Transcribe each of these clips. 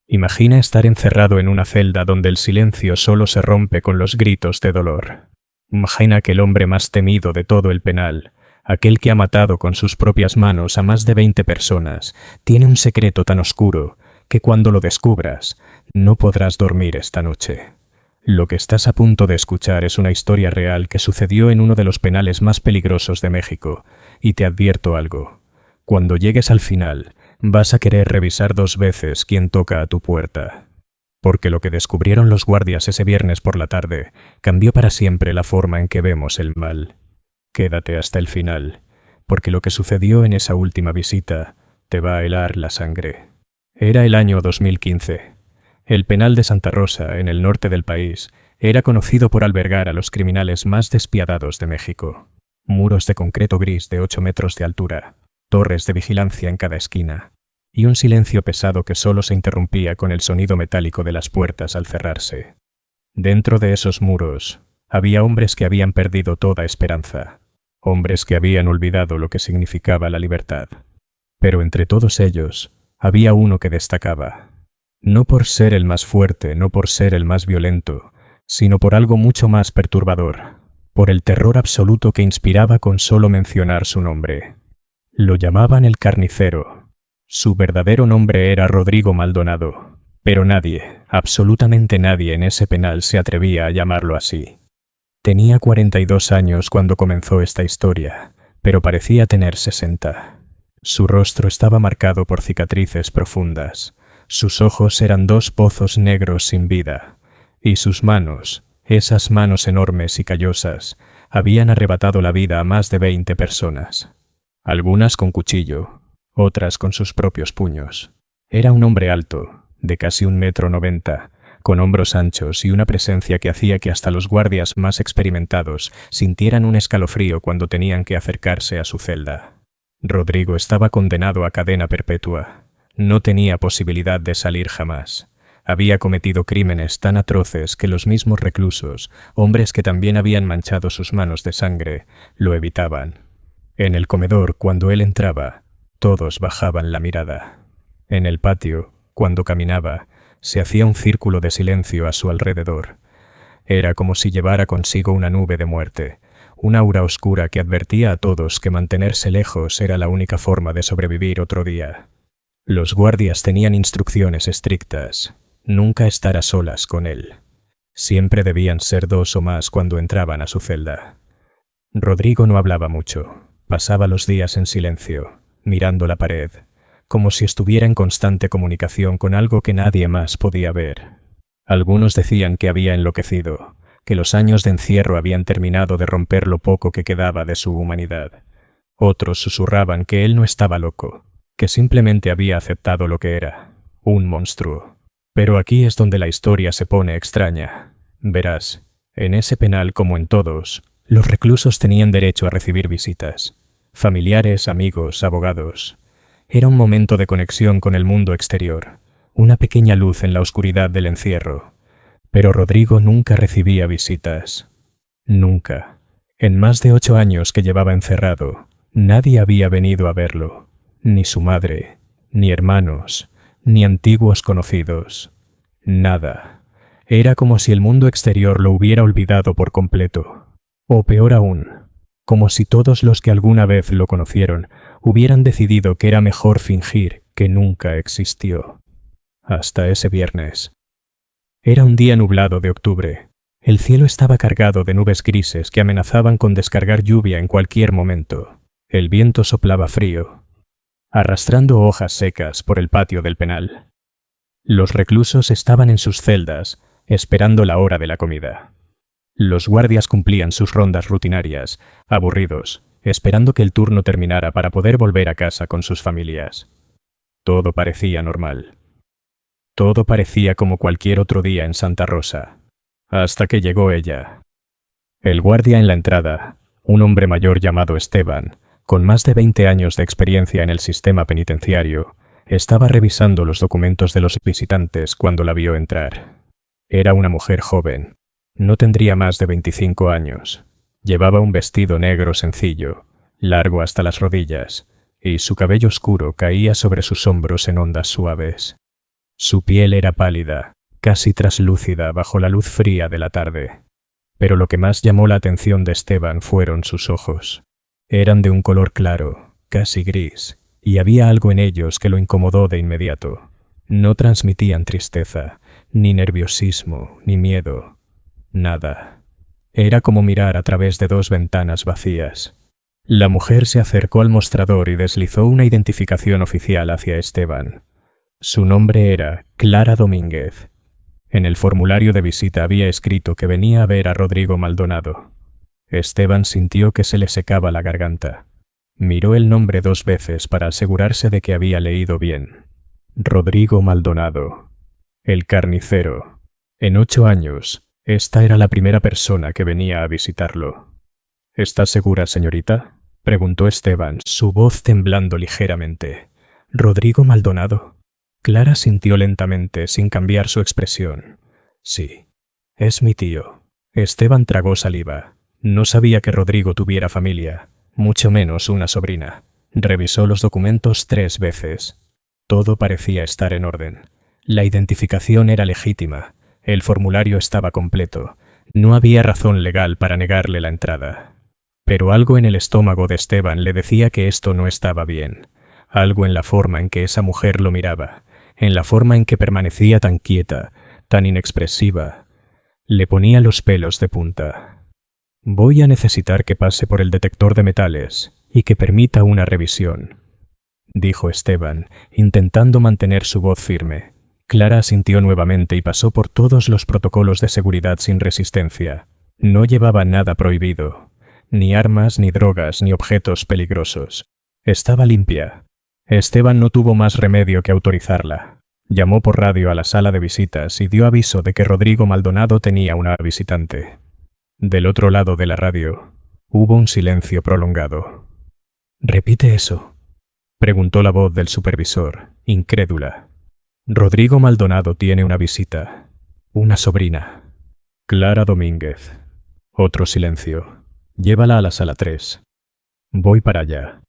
Imagina estar encerrado en una celda donde el silencio solo se rompe con los gritos de dolor. Imagina que el hombre más temido de todo el penal, aquel que ha matado con sus propias manos a más de 20 personas, tiene un secreto tan oscuro que cuando lo descubras, no podrás dormir esta noche. Lo que estás a punto de escuchar es una historia real que sucedió en uno de los penales más peligrosos de México, y te advierto algo. Cuando llegues al final, vas a querer revisar 2 veces quién toca a tu puerta. Porque lo que descubrieron los guardias ese viernes por la tarde cambió para siempre la forma en que vemos el mal. Quédate hasta el final, porque lo que sucedió en esa última visita te va a helar la sangre. Era el año 2015. El penal de Santa Rosa, en el norte del país, era conocido por albergar a los criminales más despiadados de México. Muros de concreto gris de 8 metros de altura, torres de vigilancia en cada esquina, y un silencio pesado que solo se interrumpía con el sonido metálico de las puertas al cerrarse. Dentro de esos muros había hombres que habían perdido toda esperanza, hombres que habían olvidado lo que significaba la libertad. Pero entre todos ellos había uno que destacaba, no por ser el más fuerte, no por ser el más violento, sino por algo mucho más perturbador, por el terror absoluto que inspiraba con solo mencionar su nombre. Lo llamaban el Carnicero. Su verdadero nombre era Rodrigo Maldonado, pero nadie, absolutamente nadie en ese penal se atrevía a llamarlo así. Tenía 42 años cuando comenzó esta historia, pero parecía tener 60. Su rostro estaba marcado por cicatrices profundas, sus ojos eran 2 pozos negros sin vida, y sus manos, esas manos enormes y callosas, habían arrebatado la vida a más de 20 personas. Algunas con cuchillo, otras con sus propios puños. Era un hombre alto, de casi 1,90 m, con hombros anchos y una presencia que hacía que hasta los guardias más experimentados sintieran un escalofrío cuando tenían que acercarse a su celda. Rodrigo estaba condenado a cadena perpetua. No tenía posibilidad de salir jamás. Había cometido crímenes tan atroces que los mismos reclusos, hombres que también habían manchado sus manos de sangre, lo evitaban. En el comedor, cuando él entraba, todos bajaban la mirada. En el patio, cuando caminaba, se hacía un círculo de silencio a su alrededor. Era como si llevara consigo una nube de muerte, una aura oscura que advertía a todos que mantenerse lejos era la única forma de sobrevivir otro día. Los guardias tenían instrucciones estrictas, nunca estar a solas con él. Siempre debían ser 2 o más cuando entraban a su celda. Rodrigo no hablaba mucho. Pasaba los días en silencio, mirando la pared, como si estuviera en constante comunicación con algo que nadie más podía ver. Algunos decían que había enloquecido, que los años de encierro habían terminado de romper lo poco que quedaba de su humanidad. Otros susurraban que él no estaba loco, que simplemente había aceptado lo que era, un monstruo. Pero aquí es donde la historia se pone extraña. Verás, en ese penal como en todos, los reclusos tenían derecho a recibir visitas. Familiares, amigos, abogados. Era un momento de conexión con el mundo exterior, una pequeña luz en la oscuridad del encierro. Pero Rodrigo nunca recibía visitas. Nunca. En más de 8 años que llevaba encerrado, nadie había venido a verlo. Ni su madre, ni hermanos, ni antiguos conocidos. Nada. Era como si el mundo exterior lo hubiera olvidado por completo. O peor aún, como si todos los que alguna vez lo conocieron hubieran decidido que era mejor fingir que nunca existió. Hasta ese viernes. Era un día nublado de octubre. El cielo estaba cargado de nubes grises que amenazaban con descargar lluvia en cualquier momento. El viento soplaba frío, arrastrando hojas secas por el patio del penal. Los reclusos estaban en sus celdas, esperando la hora de la comida. Los guardias cumplían sus rondas rutinarias, aburridos, esperando que el turno terminara para poder volver a casa con sus familias. Todo parecía normal. Todo parecía como cualquier otro día en Santa Rosa, hasta que llegó ella. El guardia en la entrada, un hombre mayor llamado Esteban, con más de 20 años de experiencia en el sistema penitenciario, estaba revisando los documentos de los visitantes cuando la vio entrar. Era una mujer joven. No tendría más de 25 años. Llevaba un vestido negro sencillo, largo hasta las rodillas, y su cabello oscuro caía sobre sus hombros en ondas suaves. Su piel era pálida, casi traslúcida bajo la luz fría de la tarde. Pero lo que más llamó la atención de Esteban fueron sus ojos. Eran de un color claro, casi gris, y había algo en ellos que lo incomodó de inmediato. No transmitían tristeza, ni nerviosismo, ni miedo. Nada. Era como mirar a través de dos ventanas vacías. La mujer se acercó al mostrador y deslizó una identificación oficial hacia Esteban. Su nombre era Clara Domínguez. En el formulario de visita había escrito que venía a ver a Rodrigo Maldonado. Esteban sintió que se le secaba la garganta. Miró el nombre 2 veces para asegurarse de que había leído bien. Rodrigo Maldonado. El carnicero. En 8 años, esta era la primera persona que venía a visitarlo. ¿Está segura, señorita?, preguntó Esteban, su voz temblando ligeramente. ¿Rodrigo Maldonado? Clara sintió lentamente, sin cambiar su expresión. Sí, es mi tío. Esteban tragó saliva. No sabía que Rodrigo tuviera familia, mucho menos una sobrina. Revisó los documentos 3 veces. Todo parecía estar en orden. La identificación era legítima. El formulario estaba completo. No había razón legal para negarle la entrada. Pero algo en el estómago de Esteban le decía que esto no estaba bien. Algo en la forma en que esa mujer lo miraba, en la forma en que permanecía tan quieta, tan inexpresiva. Le ponía los pelos de punta. Voy a necesitar que pase por el detector de metales y que permita una revisión, dijo Esteban, intentando mantener su voz firme. Clara asintió nuevamente y pasó por todos los protocolos de seguridad sin resistencia. No llevaba nada prohibido, ni armas, ni drogas, ni objetos peligrosos. Estaba limpia. Esteban no tuvo más remedio que autorizarla. Llamó por radio a la sala de visitas y dio aviso de que Rodrigo Maldonado tenía una visitante. Del otro lado de la radio, hubo un silencio prolongado. «¿Repite eso?», preguntó la voz del supervisor, incrédula. «Rodrigo Maldonado tiene una visita. Una sobrina. Clara Domínguez». Otro silencio. «Llévala a la sala 3». «Voy para allá».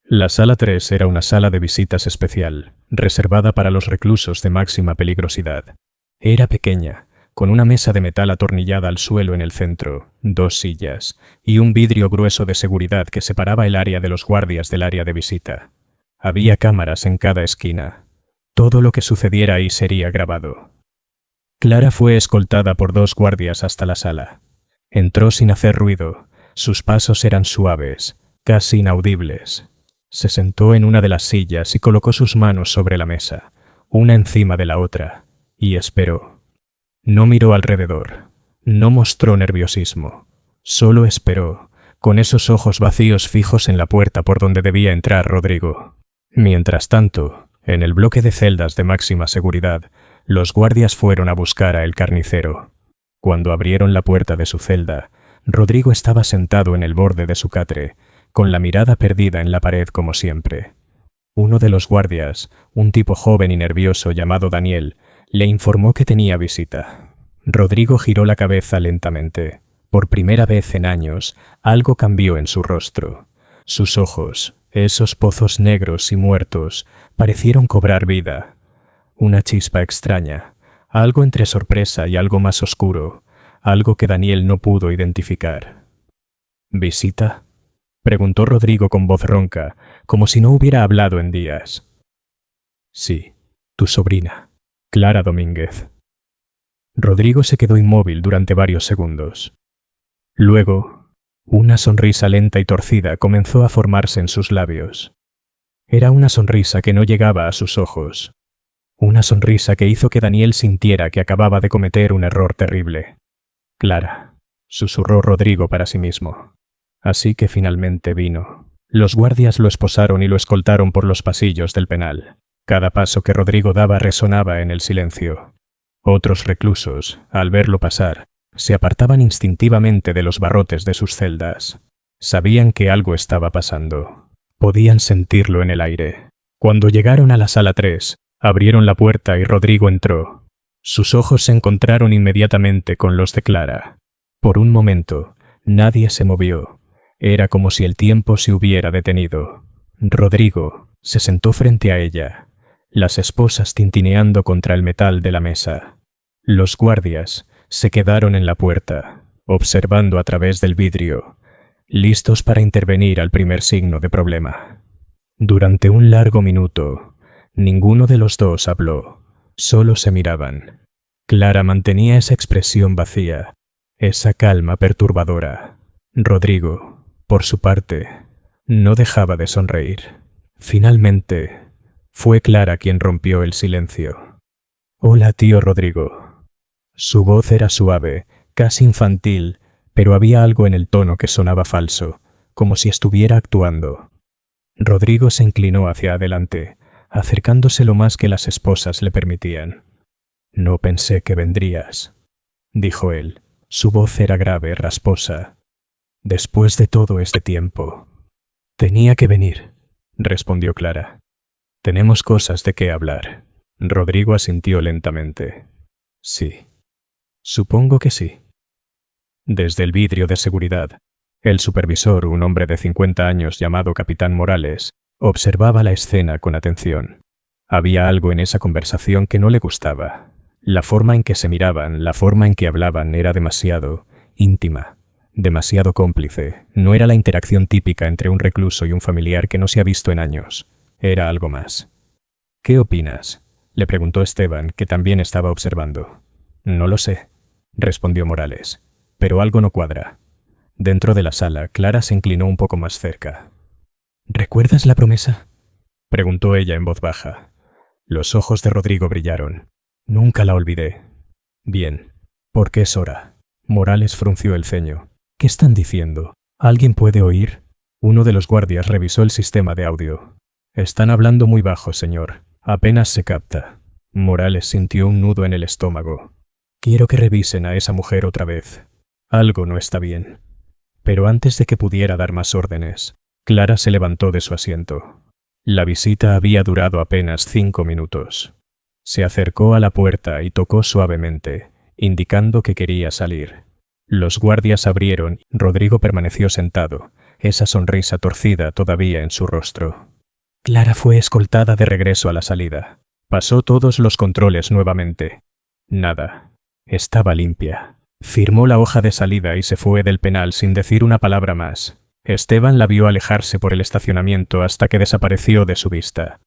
La sala 3 era una sala de visitas especial, reservada para los reclusos de máxima peligrosidad. Era pequeña, con una mesa de metal atornillada al suelo en el centro, 2 sillas, y un vidrio grueso de seguridad que separaba el área de los guardias del área de visita. Había cámaras en cada esquina. Todo lo que sucediera ahí sería grabado. Clara fue escoltada por 2 guardias hasta la sala. Entró sin hacer ruido. Sus pasos eran suaves, casi inaudibles. Se sentó en una de las sillas y colocó sus manos sobre la mesa, una encima de la otra, y esperó. No miró alrededor, no mostró nerviosismo, solo esperó, con esos ojos vacíos fijos en la puerta por donde debía entrar Rodrigo. Mientras tanto, en el bloque de celdas de máxima seguridad, los guardias fueron a buscar a El Carnicero. Cuando abrieron la puerta de su celda, Rodrigo estaba sentado en el borde de su catre, con la mirada perdida en la pared como siempre. Uno de los guardias, un tipo joven y nervioso llamado Daniel, le informó que tenía visita. Rodrigo giró la cabeza lentamente. Por primera vez en años, algo cambió en su rostro. Sus ojos, esos pozos negros y muertos, parecieron cobrar vida. Una chispa extraña, algo entre sorpresa y algo más oscuro, algo que Daniel no pudo identificar. ¿Visita?, preguntó Rodrigo con voz ronca, como si no hubiera hablado en días. Sí, tu sobrina, Clara Domínguez. Rodrigo se quedó inmóvil durante varios segundos. Luego, una sonrisa lenta y torcida comenzó a formarse en sus labios. Era una sonrisa que no llegaba a sus ojos. Una sonrisa que hizo que Daniel sintiera que acababa de cometer un error terrible. Clara, susurró Rodrigo para sí mismo. Así que finalmente vino. Los guardias lo esposaron y lo escoltaron por los pasillos del penal. Cada paso que Rodrigo daba resonaba en el silencio. Otros reclusos, al verlo pasar, se apartaban instintivamente de los barrotes de sus celdas. Sabían que algo estaba pasando. Podían sentirlo en el aire. Cuando llegaron a la sala 3, abrieron la puerta y Rodrigo entró. Sus ojos se encontraron inmediatamente con los de Clara. Por un momento, nadie se movió. Era como si el tiempo se hubiera detenido. Rodrigo se sentó frente a ella. las esposas tintineando contra el metal de la mesa. Los guardias se quedaron en la puerta, observando a través del vidrio, listos para intervenir al primer signo de problema. Durante un largo minuto, ninguno de los dos habló, solo se miraban. Clara mantenía esa expresión vacía, esa calma perturbadora. Rodrigo, por su parte, no dejaba de sonreír. Finalmente, fue Clara quien rompió el silencio. «Hola, tío Rodrigo». Su voz era suave, casi infantil, pero había algo en el tono que sonaba falso, como si estuviera actuando. Rodrigo se inclinó hacia adelante, acercándose lo más que las esposas le permitían. «No pensé que vendrías», dijo él. Su voz era grave, rasposa. «Después de todo este tiempo». «Tenía que venir», respondió Clara. «Tenemos cosas de qué hablar». Rodrigo asintió lentamente. «Sí. Supongo que sí». Desde el vidrio de seguridad, el supervisor, un hombre de 50 años llamado Capitán Morales, observaba la escena con atención. Había algo en esa conversación que no le gustaba. La forma en que se miraban, la forma en que hablaban era demasiado íntima, demasiado cómplice. No era la interacción típica entre un recluso y un familiar que no se ha visto en años. Era algo más. «¿Qué opinas?», le preguntó Esteban, que también estaba observando. «No lo sé», respondió Morales, «pero algo no cuadra». Dentro de la sala, Clara se inclinó un poco más cerca. «¿Recuerdas la promesa?», preguntó ella en voz baja. Los ojos de Rodrigo brillaron. «Nunca la olvidé». «Bien, porque es hora». Morales frunció el ceño. «¿Qué están diciendo? ¿Alguien puede oír?» Uno de los guardias revisó el sistema de audio. «Están hablando muy bajo, señor. Apenas se capta». Morales sintió un nudo en el estómago. «Quiero que revisen a esa mujer otra vez. Algo no está bien». Pero antes de que pudiera dar más órdenes, Clara se levantó de su asiento. La visita había durado apenas 5 minutos. Se acercó a la puerta y tocó suavemente, indicando que quería salir. Los guardias abrieron. Rodrigo permaneció sentado, esa sonrisa torcida todavía en su rostro. Clara fue escoltada de regreso a la salida. Pasó todos los controles nuevamente. Nada. Estaba limpia. Firmó la hoja de salida y se fue del penal sin decir una palabra más. Esteban la vio alejarse por el estacionamiento hasta que desapareció de su vista.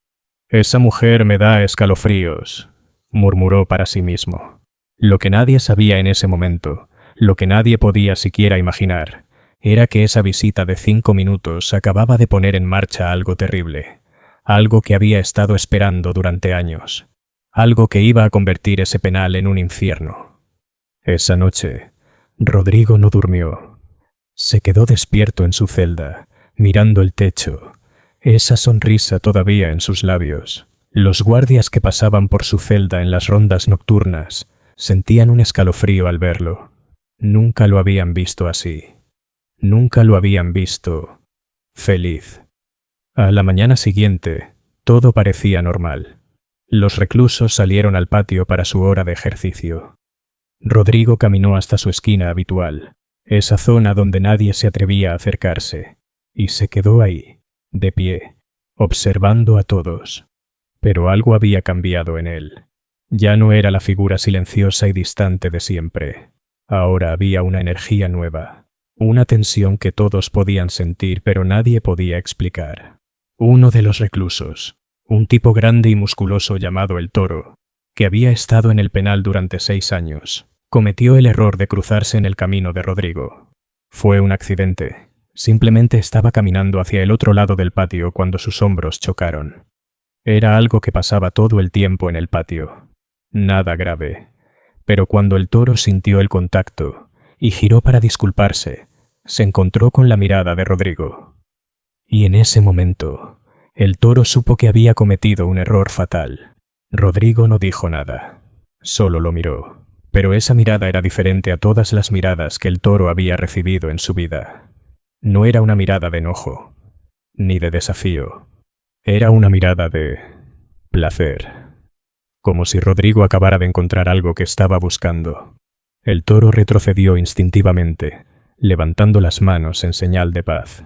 «Esa mujer me da escalofríos», murmuró para sí mismo. Lo que nadie sabía en ese momento, lo que nadie podía siquiera imaginar, era que esa visita de 5 minutos acababa de poner en marcha algo terrible, algo que había estado esperando durante años, algo que iba a convertir ese penal en un infierno. Esa noche, Rodrigo no durmió. Se quedó despierto en su celda, mirando el techo, esa sonrisa todavía en sus labios. Los guardias que pasaban por su celda en las rondas nocturnas sentían un escalofrío al verlo. Nunca lo habían visto así. Nunca lo habían visto feliz. A la mañana siguiente, todo parecía normal. Los reclusos salieron al patio para su hora de ejercicio. Rodrigo caminó hasta su esquina habitual, esa zona donde nadie se atrevía a acercarse, y se quedó ahí, de pie, observando a todos. Pero algo había cambiado en él. Ya no era la figura silenciosa y distante de siempre. Ahora había una energía nueva, una tensión que todos podían sentir pero nadie podía explicar. Uno de los reclusos, un tipo grande y musculoso llamado el Toro, que había estado en el penal durante 6 años, cometió el error de cruzarse en el camino de Rodrigo. Fue un accidente. Simplemente estaba caminando hacia el otro lado del patio cuando sus hombros chocaron. Era algo que pasaba todo el tiempo en el patio. Nada grave. Pero cuando el Toro sintió el contacto y giró para disculparse, se encontró con la mirada de Rodrigo. Y en ese momento, el Toro supo que había cometido un error fatal. Rodrigo no dijo nada. Solo lo miró. Pero esa mirada era diferente a todas las miradas que el Toro había recibido en su vida. No era una mirada de enojo, ni de desafío. Era una mirada de placer. Como si Rodrigo acabara de encontrar algo que estaba buscando. El Toro retrocedió instintivamente, levantando las manos en señal de paz.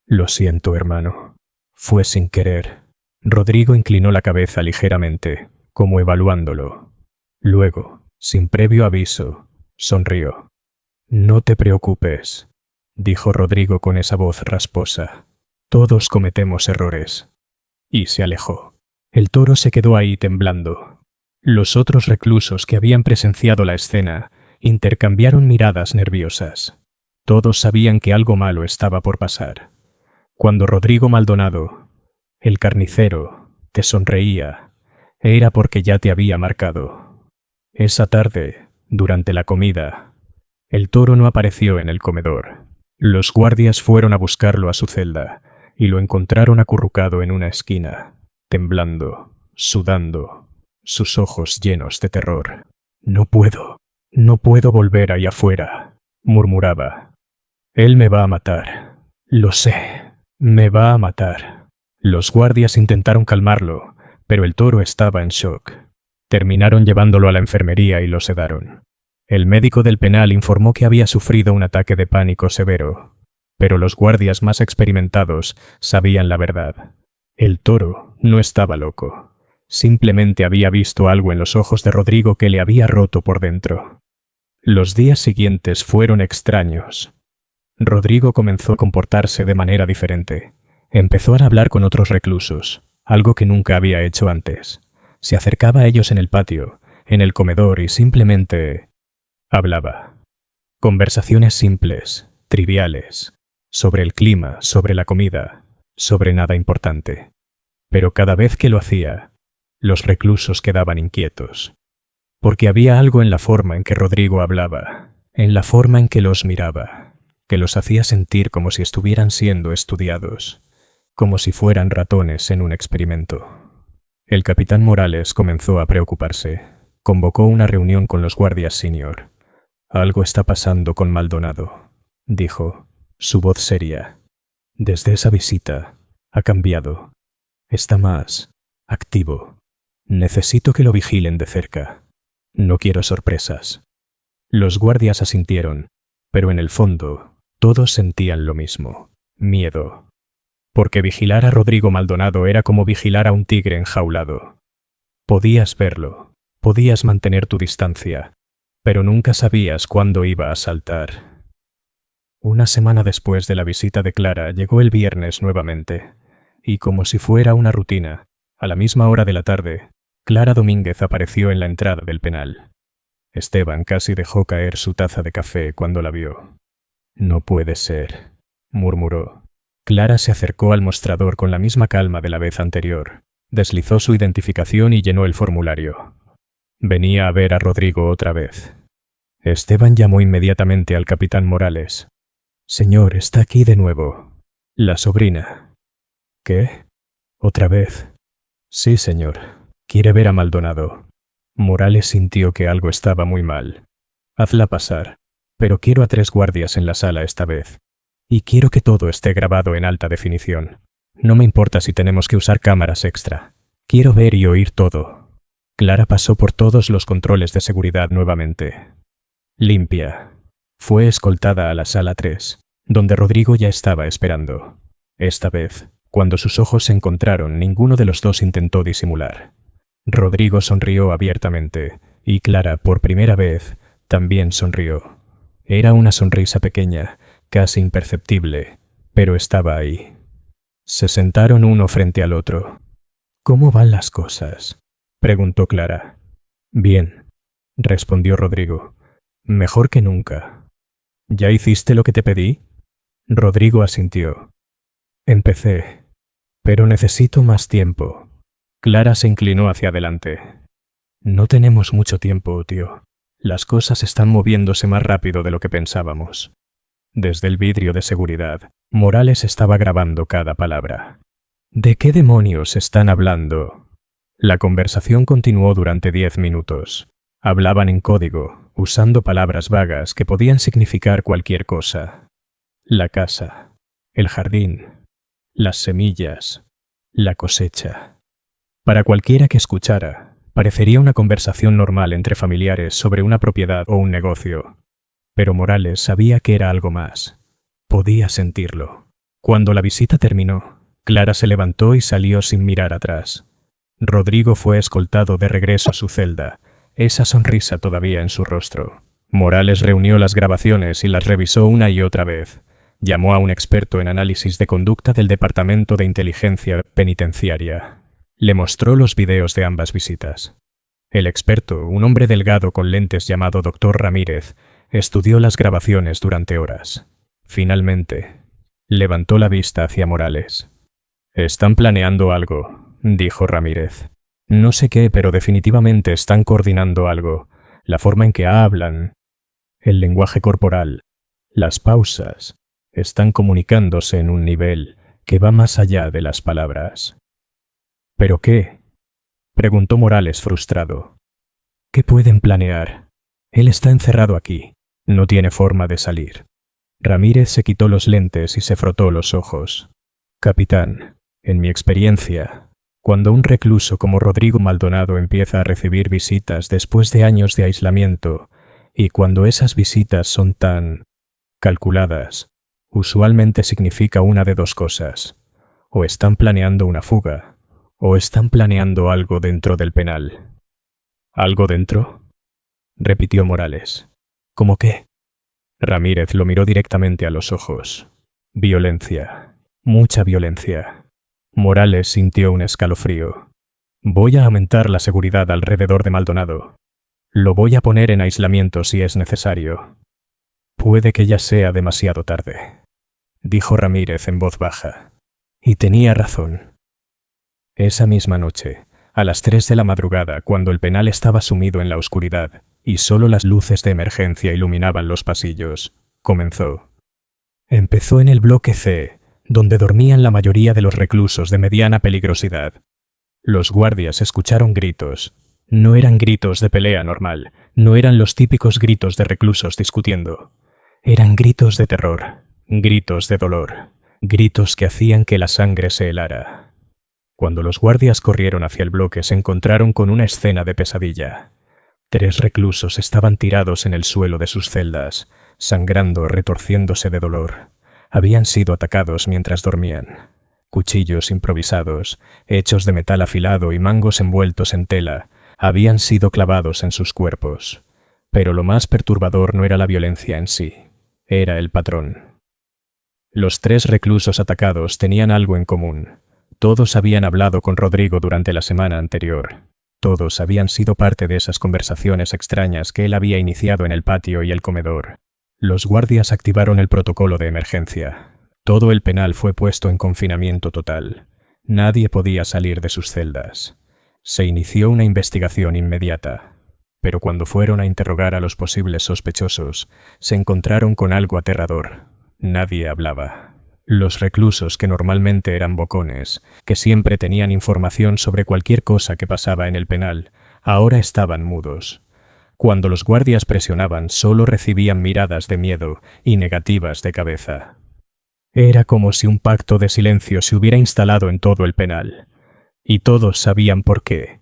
«Lo siento, hermano. Fue sin querer». Rodrigo inclinó la cabeza ligeramente, como evaluándolo. Luego, sin previo aviso, sonrió. «No te preocupes», dijo Rodrigo con esa voz rasposa. «Todos cometemos errores». Y se alejó. El toro se quedó ahí temblando. Los otros reclusos que habían presenciado la escena intercambiaron miradas nerviosas. Todos sabían que algo malo estaba por pasar. Cuando Rodrigo Maldonado, el carnicero, te sonreía, era porque ya te había marcado. Esa tarde, durante la comida, el toro no apareció en el comedor. Los guardias fueron a buscarlo a su celda y lo encontraron acurrucado en una esquina, temblando, sudando, sus ojos llenos de terror. «No puedo volver ahí afuera», murmuraba. «Él me va a matar. Lo sé, me va a matar». Los guardias intentaron calmarlo, pero el toro estaba en shock. Terminaron llevándolo a la enfermería y lo sedaron. El médico del penal informó que había sufrido un ataque de pánico severo, pero los guardias más experimentados sabían la verdad. El toro no estaba loco. Simplemente había visto algo en los ojos de Rodrigo que le había roto por dentro. Los días siguientes fueron extraños. Rodrigo comenzó a comportarse de manera diferente. Empezó a hablar con otros reclusos, algo que nunca había hecho antes. Se acercaba a ellos en el patio, en el comedor y simplemente hablaba. Conversaciones simples, triviales, sobre el clima, sobre la comida, sobre nada importante. Pero cada vez que lo hacía, los reclusos quedaban inquietos. Porque había algo en la forma en que Rodrigo hablaba, en la forma en que los miraba, que los hacía sentir como si estuvieran siendo estudiados, como si fueran ratones en un experimento. El capitán Morales comenzó a preocuparse. Convocó una reunión con los guardias senior. «Algo está pasando con Maldonado», dijo, su voz seria. «Desde esa visita ha cambiado. Está más activo. Necesito que lo vigilen de cerca. No quiero sorpresas». Los guardias asintieron, pero en el fondo todos sentían lo mismo: miedo. Porque vigilar a Rodrigo Maldonado era como vigilar a un tigre enjaulado. Podías verlo, podías mantener tu distancia, pero nunca sabías cuándo iba a saltar. Una semana después de la visita de Clara llegó el viernes nuevamente, y como si fuera una rutina, a la misma hora de la tarde, Clara Domínguez apareció en la entrada del penal. Esteban casi dejó caer su taza de café cuando la vio. «No puede ser», murmuró. Clara se acercó al mostrador con la misma calma de la vez anterior, deslizó su identificación y llenó el formulario. Venía a ver a Rodrigo otra vez. Esteban llamó inmediatamente al capitán Morales. «Señor, está aquí de nuevo. La sobrina». «¿Qué? ¿Otra vez?» «Sí, señor. Quiere ver a Maldonado». Morales sintió que algo estaba muy mal. «Hazla pasar, pero quiero a 3 guardias en la sala esta vez. Y quiero que todo esté grabado en alta definición. No me importa si tenemos que usar cámaras extra. Quiero ver y oír todo». Clara pasó por todos los controles de seguridad nuevamente. Limpia. Fue escoltada a la sala 3, donde Rodrigo ya estaba esperando. Esta vez, cuando sus ojos se encontraron, ninguno de los dos intentó disimular. Rodrigo sonrió abiertamente, y Clara, por primera vez, también sonrió. Era una sonrisa pequeña, casi imperceptible, pero estaba ahí. Se sentaron uno frente al otro. «¿Cómo van las cosas?», preguntó Clara. «Bien», respondió Rodrigo. «Mejor que nunca». «¿Ya hiciste lo que te pedí?». Rodrigo asintió. «Empecé, pero necesito más tiempo». Clara se inclinó hacia adelante. «No tenemos mucho tiempo, tío. Las cosas están moviéndose más rápido de lo que pensábamos». Desde el vidrio de seguridad, Morales estaba grabando cada palabra. «¿De qué demonios están hablando?». La conversación continuó durante 10 minutos. Hablaban en código, usando palabras vagas que podían significar cualquier cosa. La casa, el jardín, las semillas, la cosecha. Para cualquiera que escuchara, parecería una conversación normal entre familiares sobre una propiedad o un negocio. Pero Morales sabía que era algo más. Podía sentirlo. Cuando la visita terminó, Clara se levantó y salió sin mirar atrás. Rodrigo fue escoltado de regreso a su celda, esa sonrisa todavía en su rostro. Morales reunió las grabaciones y las revisó una y otra vez. Llamó a un experto en análisis de conducta del Departamento de Inteligencia Penitenciaria. Le mostró los videos de ambas visitas. El experto, un hombre delgado con lentes llamado Dr. Ramírez, estudió las grabaciones durante horas. Finalmente, levantó la vista hacia Morales. «Están planeando algo», dijo Ramírez. «No sé qué, pero definitivamente están coordinando algo. La forma en que hablan, el lenguaje corporal, las pausas, están comunicándose en un nivel que va más allá de las palabras». «¿Pero qué?», preguntó Morales frustrado. «¿Qué pueden planear? Él está encerrado aquí. No tiene forma de salir». Ramírez se quitó los lentes y se frotó los ojos. «Capitán, en mi experiencia, cuando un recluso como Rodrigo Maldonado empieza a recibir visitas después de años de aislamiento, y cuando esas visitas son tan calculadas, usualmente significa una de dos cosas. O están planeando una fuga, o están planeando algo dentro del penal». «¿Algo dentro?», repitió Morales. «¿Cómo qué?». Ramírez lo miró directamente a los ojos. «Violencia. Mucha violencia». Morales sintió un escalofrío. «Voy a aumentar la seguridad alrededor de Maldonado. Lo voy a poner en aislamiento si es necesario. Puede que ya sea demasiado tarde», dijo Ramírez en voz baja. Y tenía razón. Esa misma noche, a las 3 de la madrugada, cuando el penal estaba sumido en la oscuridad y solo las luces de emergencia iluminaban los pasillos, comenzó. Empezó en el bloque C, donde dormían la mayoría de los reclusos de mediana peligrosidad. Los guardias escucharon gritos. No eran gritos de pelea normal, no eran los típicos gritos de reclusos discutiendo. Eran gritos de terror, gritos de dolor, gritos que hacían que la sangre se helara. Cuando los guardias corrieron hacia el bloque, se encontraron con una escena de pesadilla. 3 reclusos estaban tirados en el suelo de sus celdas, sangrando, retorciéndose de dolor. Habían sido atacados mientras dormían. Cuchillos improvisados, hechos de metal afilado y mangos envueltos en tela, habían sido clavados en sus cuerpos. Pero lo más perturbador no era la violencia en sí, era el patrón. Los 3 reclusos atacados tenían algo en común. Todos habían hablado con Rodrigo durante la semana anterior. Todos habían sido parte de esas conversaciones extrañas que él había iniciado en el patio y el comedor. Los guardias activaron el protocolo de emergencia. Todo el penal fue puesto en confinamiento total. Nadie podía salir de sus celdas. Se inició una investigación inmediata. Pero cuando fueron a interrogar a los posibles sospechosos, se encontraron con algo aterrador. Nadie hablaba. Los reclusos, que normalmente eran bocones, que siempre tenían información sobre cualquier cosa que pasaba en el penal, ahora estaban mudos. Cuando los guardias presionaban, solo recibían miradas de miedo y negativas de cabeza. Era como si un pacto de silencio se hubiera instalado en todo el penal. Y todos sabían por qué.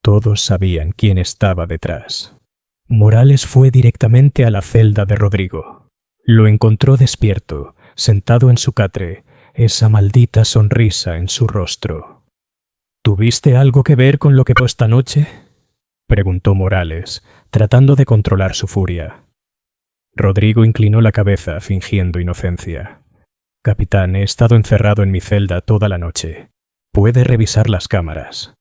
Todos sabían quién estaba detrás. Morales fue directamente a la celda de Rodrigo. Lo encontró despierto, sentado en su catre, esa maldita sonrisa en su rostro. «¿Tuviste algo que ver con lo que pasó esta noche?», preguntó Morales, tratando de controlar su furia. Rodrigo inclinó la cabeza, fingiendo inocencia. «Capitán, he estado encerrado en mi celda toda la noche. Puede revisar las cámaras».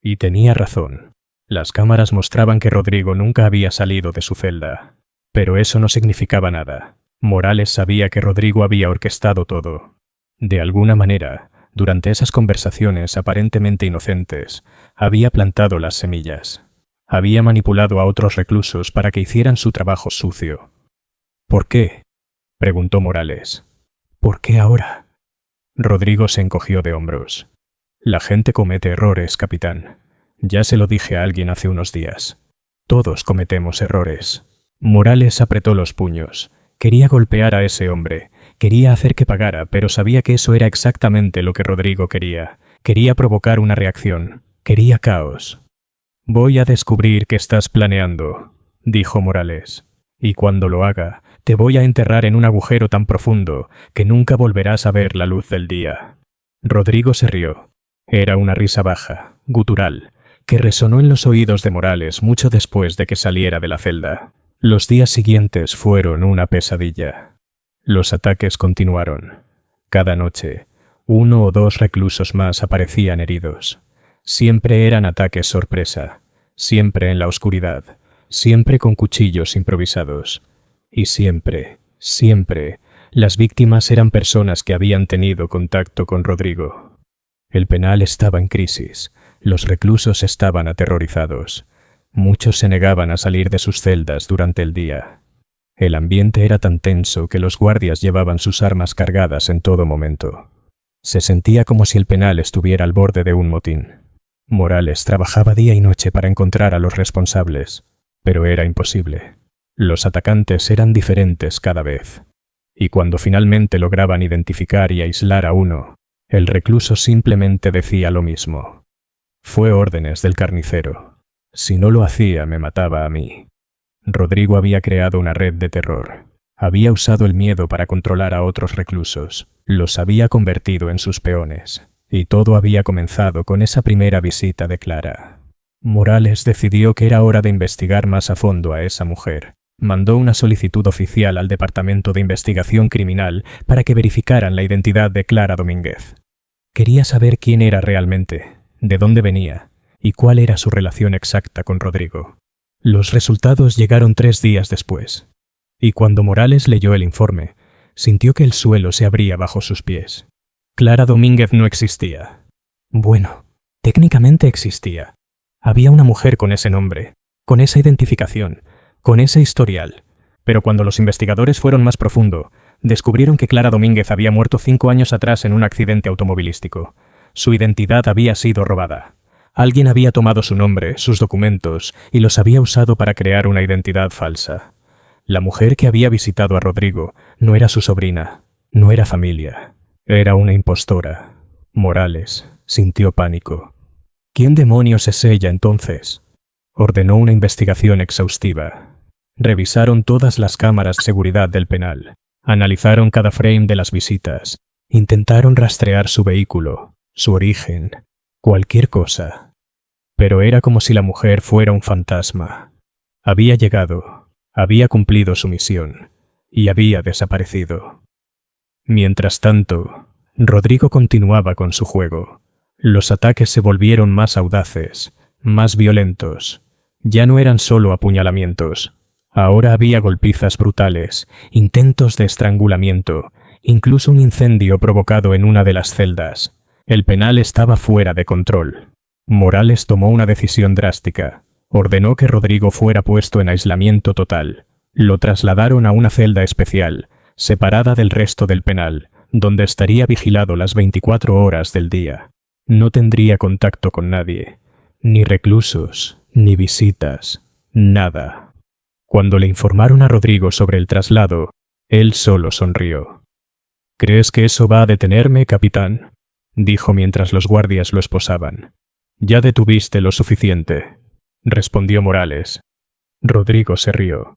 Y tenía razón. Las cámaras mostraban que Rodrigo nunca había salido de su celda. Pero eso no significaba nada. Morales sabía que Rodrigo había orquestado todo. De alguna manera, durante esas conversaciones aparentemente inocentes, había plantado las semillas. Había manipulado a otros reclusos para que hicieran su trabajo sucio. «¿Por qué?», preguntó Morales. «¿Por qué ahora?». Rodrigo se encogió de hombros. «La gente comete errores, capitán. Ya se lo dije a alguien hace unos días. Todos cometemos errores». Morales apretó los puños. Quería golpear a ese hombre. Quería hacer que pagara, pero sabía que eso era exactamente lo que Rodrigo quería. Quería provocar una reacción. Quería caos. «Voy a descubrir qué estás planeando», dijo Morales. «Y cuando lo haga, te voy a enterrar en un agujero tan profundo que nunca volverás a ver la luz del día». Rodrigo se rió. Era una risa baja, gutural, que resonó en los oídos de Morales mucho después de que saliera de la celda. Los días siguientes fueron una pesadilla. Los ataques continuaron. Cada noche, 1 o 2 reclusos más aparecían heridos. Siempre eran ataques sorpresa, siempre en la oscuridad, siempre con cuchillos improvisados. Y siempre, las víctimas eran personas que habían tenido contacto con Rodrigo. El penal estaba en crisis, los reclusos estaban aterrorizados. Muchos se negaban a salir de sus celdas durante el día. El ambiente era tan tenso que los guardias llevaban sus armas cargadas en todo momento. Se sentía como si el penal estuviera al borde de un motín. Morales trabajaba día y noche para encontrar a los responsables, pero era imposible. Los atacantes eran diferentes cada vez. Y cuando finalmente lograban identificar y aislar a uno, el recluso simplemente decía lo mismo. Fue órdenes del carnicero. Si no lo hacía, me mataba a mí. Rodrigo había creado una red de terror. Había usado el miedo para controlar a otros reclusos. Los había convertido en sus peones. Y todo había comenzado con esa primera visita de Clara. Morales decidió que era hora de investigar más a fondo a esa mujer. Mandó una solicitud oficial al Departamento de Investigación Criminal para que verificaran la identidad de Clara Domínguez. Quería saber quién era realmente, de dónde venía y cuál era su relación exacta con Rodrigo. Los resultados llegaron 3 días después, y cuando Morales leyó el informe, sintió que el suelo se abría bajo sus pies. Clara Domínguez no existía. Bueno, técnicamente existía. Había una mujer con ese nombre, con esa identificación, con ese historial. Pero cuando los investigadores fueron más profundo, descubrieron que Clara Domínguez había muerto 5 años atrás en un accidente automovilístico. Su identidad había sido robada. Alguien había tomado su nombre, sus documentos, y los había usado para crear una identidad falsa. La mujer que había visitado a Rodrigo no era su sobrina, no era familia. Era una impostora. Morales sintió pánico. ¿Quién demonios es ella entonces? Ordenó una investigación exhaustiva. Revisaron todas las cámaras de seguridad del penal. Analizaron cada frame de las visitas. Intentaron rastrear su vehículo, su origen, cualquier cosa. Pero era como si la mujer fuera un fantasma. Había llegado, había cumplido su misión y había desaparecido. Mientras tanto, Rodrigo continuaba con su juego. Los ataques se volvieron más audaces, más violentos. Ya no eran solo apuñalamientos. Ahora había golpizas brutales, intentos de estrangulamiento, incluso un incendio provocado en una de las celdas. El penal estaba fuera de control. Morales tomó una decisión drástica. Ordenó que Rodrigo fuera puesto en aislamiento total. Lo trasladaron a una celda especial, separada del resto del penal, donde estaría vigilado las 24 horas del día. No tendría contacto con nadie, ni reclusos, ni visitas, nada. Cuando le informaron a Rodrigo sobre el traslado, él solo sonrió. «¿Crees que eso va a detenerme, capitán?», dijo mientras los guardias lo esposaban. «Ya detuviste lo suficiente», respondió Morales. Rodrigo se rió.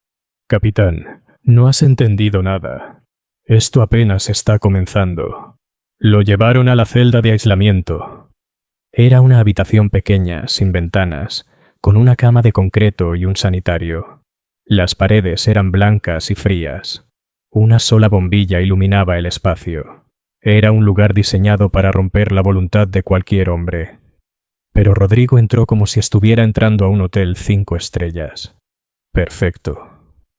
«Capitán, no has entendido nada. Esto apenas está comenzando. Lo llevaron a la celda de aislamiento». Era una habitación pequeña, sin ventanas, con una cama de concreto y un sanitario. Las paredes eran blancas y frías. Una sola bombilla iluminaba el espacio. Era un lugar diseñado para romper la voluntad de cualquier hombre. Pero Rodrigo entró como si estuviera entrando a un hotel 5 estrellas. «Perfecto»,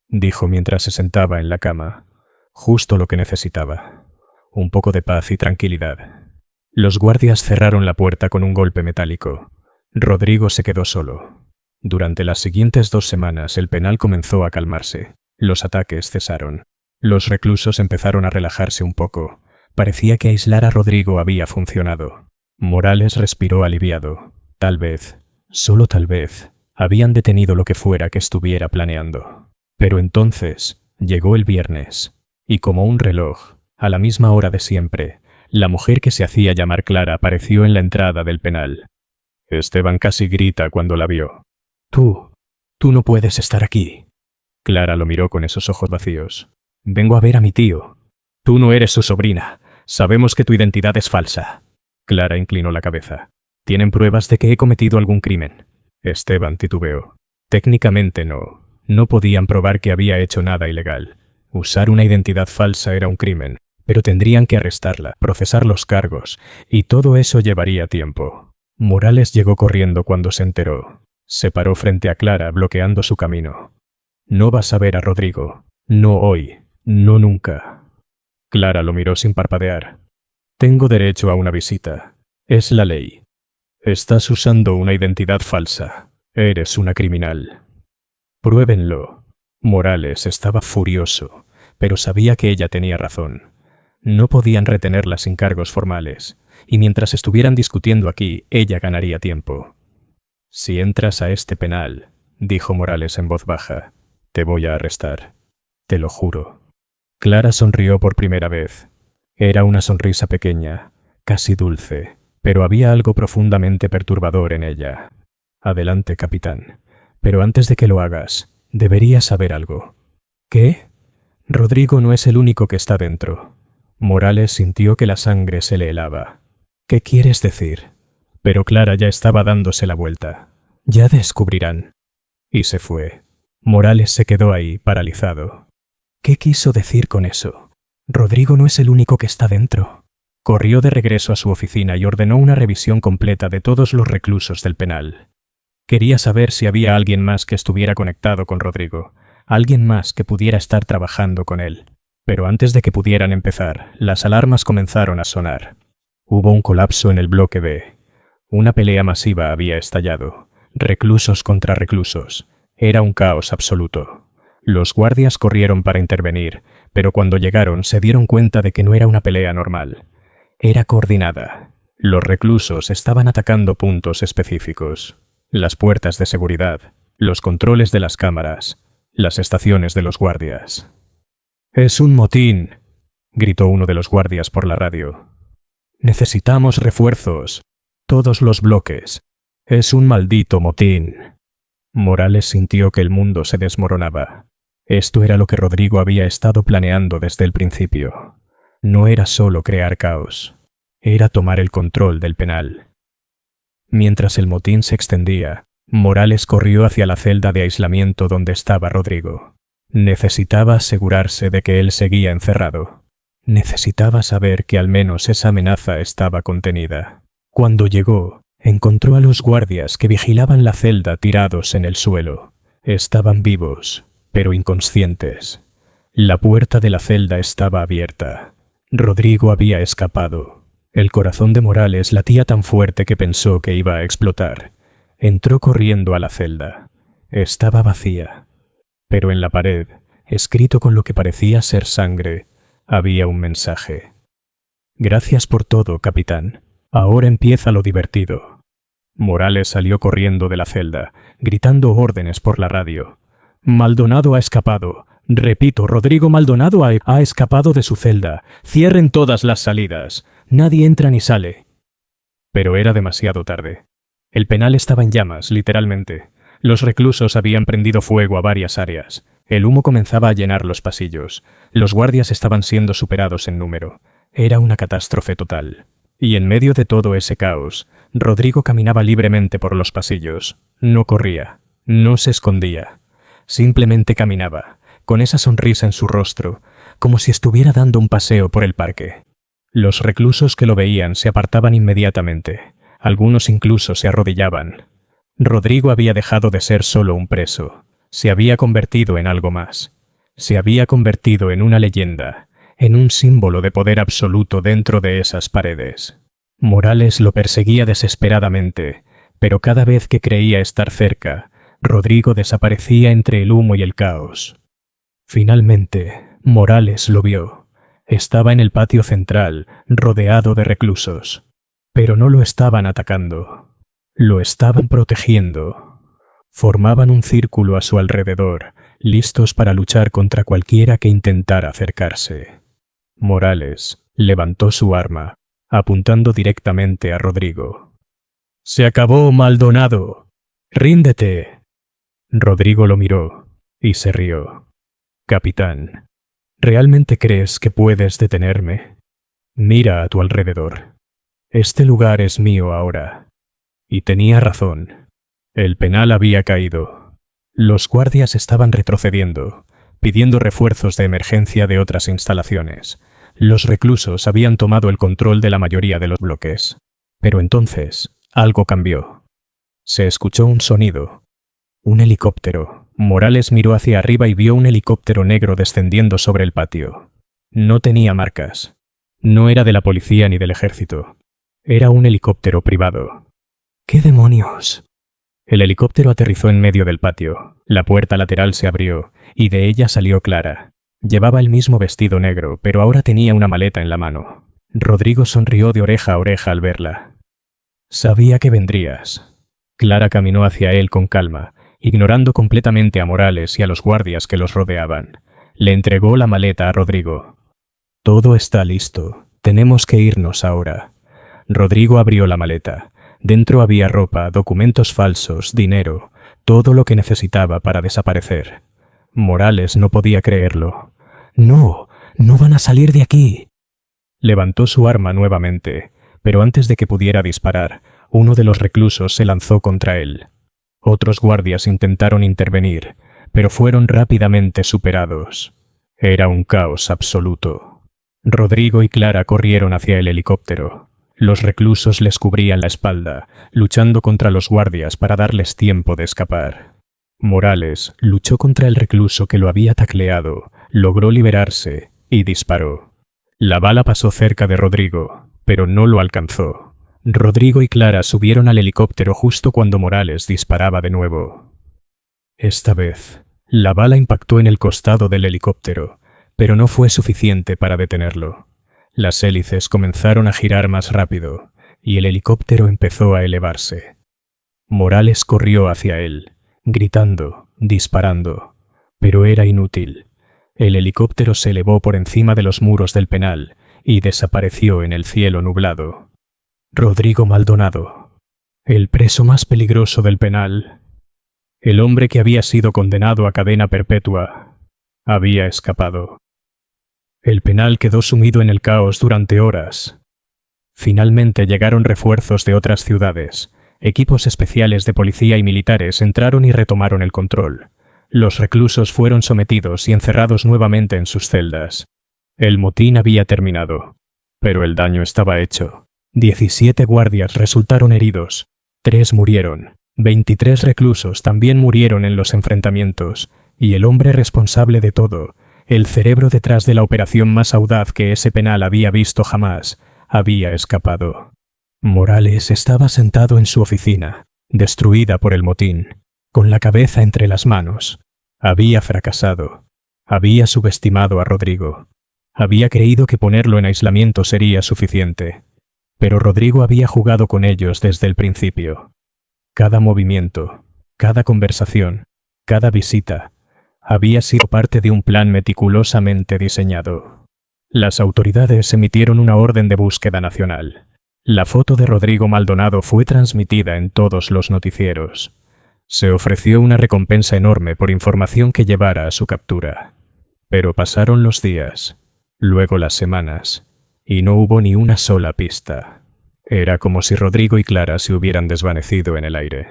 dijo mientras se sentaba en la cama. Justo lo que necesitaba. Un poco de paz y tranquilidad. Los guardias cerraron la puerta con un golpe metálico. Rodrigo se quedó solo. Durante las siguientes 2 semanas el penal comenzó a calmarse. Los ataques cesaron. Los reclusos empezaron a relajarse un poco. Parecía que aislar a Rodrigo había funcionado. Morales respiró aliviado. Tal vez, solo tal vez, habían detenido lo que fuera que estuviera planeando. Pero entonces llegó el viernes, y como un reloj, a la misma hora de siempre, la mujer que se hacía llamar Clara apareció en la entrada del penal. Esteban casi grita cuando la vio. Tú no puedes estar aquí». Clara lo miró con esos ojos vacíos. «Vengo a ver a mi tío». «Tú no eres su sobrina. Sabemos que tu identidad es falsa». Clara inclinó la cabeza. ¿Tienen pruebas de que he cometido algún crimen? Esteban titubeó. Técnicamente no. No podían probar que había hecho nada ilegal. Usar una identidad falsa era un crimen, pero tendrían que arrestarla, procesar los cargos, y todo eso llevaría tiempo. Morales llegó corriendo cuando se enteró. Se paró frente a Clara, bloqueando su camino. No vas a ver a Rodrigo. No hoy. No nunca. Clara lo miró sin parpadear. Tengo derecho a una visita. Es la ley. Estás usando una identidad falsa. Eres una criminal. Pruébenlo. Morales estaba furioso, pero sabía que ella tenía razón. No podían retenerla sin cargos formales, y mientras estuvieran discutiendo aquí, ella ganaría tiempo. Si entras a este penal, dijo Morales en voz baja, te voy a arrestar. Te lo juro. Clara sonrió por primera vez. Era una sonrisa pequeña, casi dulce, pero había algo profundamente perturbador en ella. Adelante, capitán. Pero antes de que lo hagas, deberías saber algo. ¿Qué? Rodrigo no es el único que está dentro. Morales sintió que la sangre se le helaba. ¿Qué quieres decir? Pero Clara ya estaba dándose la vuelta. Ya descubrirán. Y se fue. Morales se quedó ahí, paralizado. ¿Qué quiso decir con eso? Rodrigo no es el único que está dentro. Corrió de regreso a su oficina y ordenó una revisión completa de todos los reclusos del penal. Quería saber si había alguien más que estuviera conectado con Rodrigo, alguien más que pudiera estar trabajando con él. Pero antes de que pudieran empezar, las alarmas comenzaron a sonar. Hubo un colapso en el bloque B. Una pelea masiva había estallado. Reclusos contra reclusos. Era un caos absoluto. Los guardias corrieron para intervenir, pero cuando llegaron se dieron cuenta de que no era una pelea normal. Era coordinada. Los reclusos estaban atacando puntos específicos. Las puertas de seguridad, los controles de las cámaras, las estaciones de los guardias. «¡Es un motín!», gritó uno de los guardias por la radio. «Necesitamos refuerzos. Todos los bloques. Es un maldito motín». Morales sintió que el mundo se desmoronaba. Esto era lo que Rodrigo había estado planeando desde el principio. No era solo crear caos, era tomar el control del penal. Mientras el motín se extendía, Morales corrió hacia la celda de aislamiento donde estaba Rodrigo. Necesitaba asegurarse de que él seguía encerrado. Necesitaba saber que al menos esa amenaza estaba contenida. Cuando llegó, encontró a los guardias que vigilaban la celda tirados en el suelo. Estaban vivos, pero inconscientes. La puerta de la celda estaba abierta. Rodrigo había escapado. El corazón de Morales latía tan fuerte que pensó que iba a explotar. Entró corriendo a la celda. Estaba vacía. Pero en la pared, escrito con lo que parecía ser sangre, había un mensaje. «Gracias por todo, capitán. Ahora empieza lo divertido». Morales salió corriendo de la celda, gritando órdenes por la radio. «Maldonado ha escapado. Repito, Rodrigo Maldonado ha escapado de su celda. Cierren todas las salidas. Nadie entra ni sale». Pero era demasiado tarde. El penal estaba en llamas, literalmente. Los reclusos habían prendido fuego a varias áreas. El humo comenzaba a llenar los pasillos. Los guardias estaban siendo superados en número. Era una catástrofe total. Y en medio de todo ese caos, Rodrigo caminaba libremente por los pasillos. No corría, no se escondía. Simplemente caminaba, con esa sonrisa en su rostro, como si estuviera dando un paseo por el parque. Los reclusos que lo veían se apartaban inmediatamente. Algunos incluso se arrodillaban. Rodrigo había dejado de ser solo un preso. Se había convertido en algo más. Se había convertido en una leyenda, en un símbolo de poder absoluto dentro de esas paredes. Morales lo perseguía desesperadamente, pero cada vez que creía estar cerca, Rodrigo desaparecía entre el humo y el caos. Finalmente, Morales lo vio. Estaba en el patio central, rodeado de reclusos. Pero no lo estaban atacando. Lo estaban protegiendo. Formaban un círculo a su alrededor, listos para luchar contra cualquiera que intentara acercarse. Morales levantó su arma, apuntando directamente a Rodrigo. «¡Se acabó, Maldonado! ¡Ríndete!». Rodrigo lo miró y se rió. «Capitán, ¿realmente crees que puedes detenerme? Mira a tu alrededor. Este lugar es mío ahora. Y tenía razón. El penal había caído. Los guardias estaban retrocediendo, pidiendo refuerzos de emergencia de otras instalaciones. Los reclusos habían tomado el control de la mayoría de los bloques. Pero entonces, algo cambió. Se escuchó un sonido. Un helicóptero. Morales miró hacia arriba y vio un helicóptero negro descendiendo sobre el patio. No tenía marcas. No era de la policía ni del ejército. Era un helicóptero privado. ¿Qué demonios? El helicóptero aterrizó en medio del patio. La puerta lateral se abrió, y de ella salió Clara. Llevaba el mismo vestido negro, pero ahora tenía una maleta en la mano. Rodrigo sonrió de oreja a oreja al verla. Sabía que vendrías. Clara caminó hacia él con calma, ignorando completamente a Morales y a los guardias que los rodeaban. Le entregó la maleta a Rodrigo. Todo está listo. Tenemos que irnos ahora. Rodrigo abrió la maleta. Dentro había ropa, documentos falsos, dinero, todo lo que necesitaba para desaparecer. Morales no podía creerlo. «No, no van a salir de aquí». Levantó su arma nuevamente, pero antes de que pudiera disparar, uno de los reclusos se lanzó contra él. Otros guardias intentaron intervenir, pero fueron rápidamente superados. Era un caos absoluto. Rodrigo y Clara corrieron hacia el helicóptero. Los reclusos les cubrían la espalda, luchando contra los guardias para darles tiempo de escapar. Morales luchó contra el recluso que lo había tacleado, logró liberarse y disparó. La bala pasó cerca de Rodrigo, pero no lo alcanzó. Rodrigo y Clara subieron al helicóptero justo cuando Morales disparaba de nuevo. Esta vez, la bala impactó en el costado del helicóptero, pero no fue suficiente para detenerlo. Las hélices comenzaron a girar más rápido, y el helicóptero empezó a elevarse. Morales corrió hacia él, gritando, disparando, pero era inútil. El helicóptero se elevó por encima de los muros del penal y desapareció en el cielo nublado. Rodrigo Maldonado, el preso más peligroso del penal, el hombre que había sido condenado a cadena perpetua, había escapado. El penal quedó sumido en el caos durante horas. Finalmente llegaron refuerzos de otras ciudades. Equipos especiales de policía y militares entraron y retomaron el control. Los reclusos fueron sometidos y encerrados nuevamente en sus celdas. El motín había terminado, pero el daño estaba hecho. 17 guardias resultaron heridos, 3 murieron, 23 reclusos también murieron en los enfrentamientos, y el hombre responsable de todo, el cerebro detrás de la operación más audaz que ese penal había visto jamás, había escapado. Morales estaba sentado en su oficina, destruida por el motín, con la cabeza entre las manos. Había fracasado. Había subestimado a Rodrigo. Había creído que ponerlo en aislamiento sería suficiente. Pero Rodrigo había jugado con ellos desde el principio. Cada movimiento, cada conversación, cada visita, había sido parte de un plan meticulosamente diseñado. Las autoridades emitieron una orden de búsqueda nacional. La foto de Rodrigo Maldonado fue transmitida en todos los noticieros. Se ofreció una recompensa enorme por información que llevara a su captura. Pero pasaron los días, luego las semanas, y no hubo ni una sola pista. Era como si Rodrigo y Clara se hubieran desvanecido en el aire.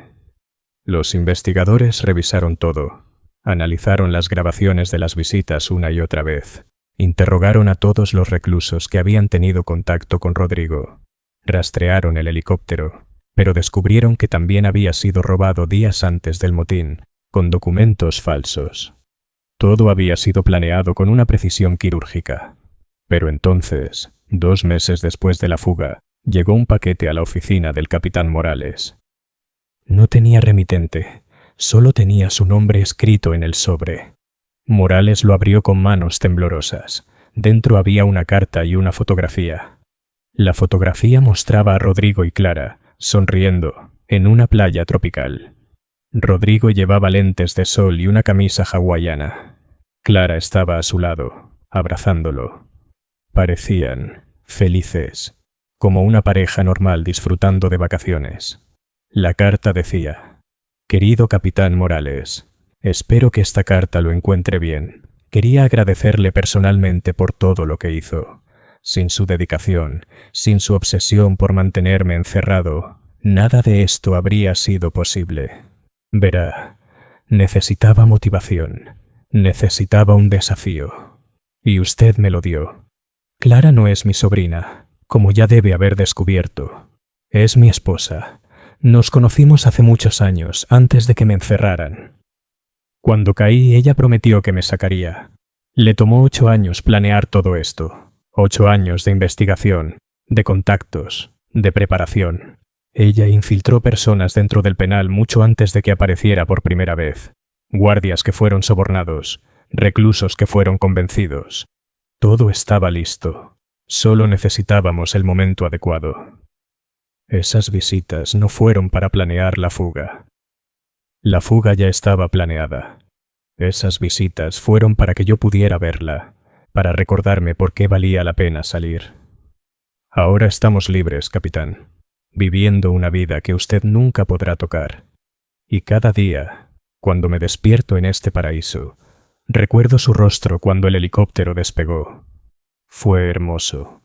Los investigadores revisaron todo. Analizaron las grabaciones de las visitas una y otra vez. Interrogaron a todos los reclusos que habían tenido contacto con Rodrigo. Rastrearon el helicóptero, pero descubrieron que también había sido robado días antes del motín, con documentos falsos. Todo había sido planeado con una precisión quirúrgica. Pero entonces, 2 meses después de la fuga, llegó un paquete a la oficina del capitán Morales. No tenía remitente. Solo tenía su nombre escrito en el sobre. Morales lo abrió con manos temblorosas. Dentro había una carta y una fotografía. La fotografía mostraba a Rodrigo y Clara, sonriendo, en una playa tropical. Rodrigo llevaba lentes de sol y una camisa hawaiana. Clara estaba a su lado, abrazándolo. Parecían felices, como una pareja normal disfrutando de vacaciones. La carta decía: «Querido capitán Morales, espero que esta carta lo encuentre bien. Quería agradecerle personalmente por todo lo que hizo. sin su dedicación, sin su obsesión por mantenerme encerrado, nada de esto habría sido posible. Verá, necesitaba motivación, necesitaba un desafío. Y usted me lo dio. Clara no es mi sobrina, como ya debe haber descubierto. Es mi esposa. Nos conocimos hace muchos años, antes de que me encerraran. Cuando caí, ella prometió que me sacaría. Le tomó 8 años planear todo esto. 8 años de investigación, de contactos, de preparación. Ella infiltró personas dentro del penal mucho antes de que apareciera por primera vez. Guardias que fueron sobornados, reclusos que fueron convencidos. Todo estaba listo. Solo necesitábamos el momento adecuado. Esas visitas no fueron para planear la fuga. La fuga ya estaba planeada. Esas visitas fueron para que yo pudiera verla, para recordarme por qué valía la pena salir. Ahora estamos libres, capitán, viviendo una vida que usted nunca podrá tocar. Y cada día, cuando me despierto en este paraíso, recuerdo su rostro cuando el helicóptero despegó. Fue hermoso.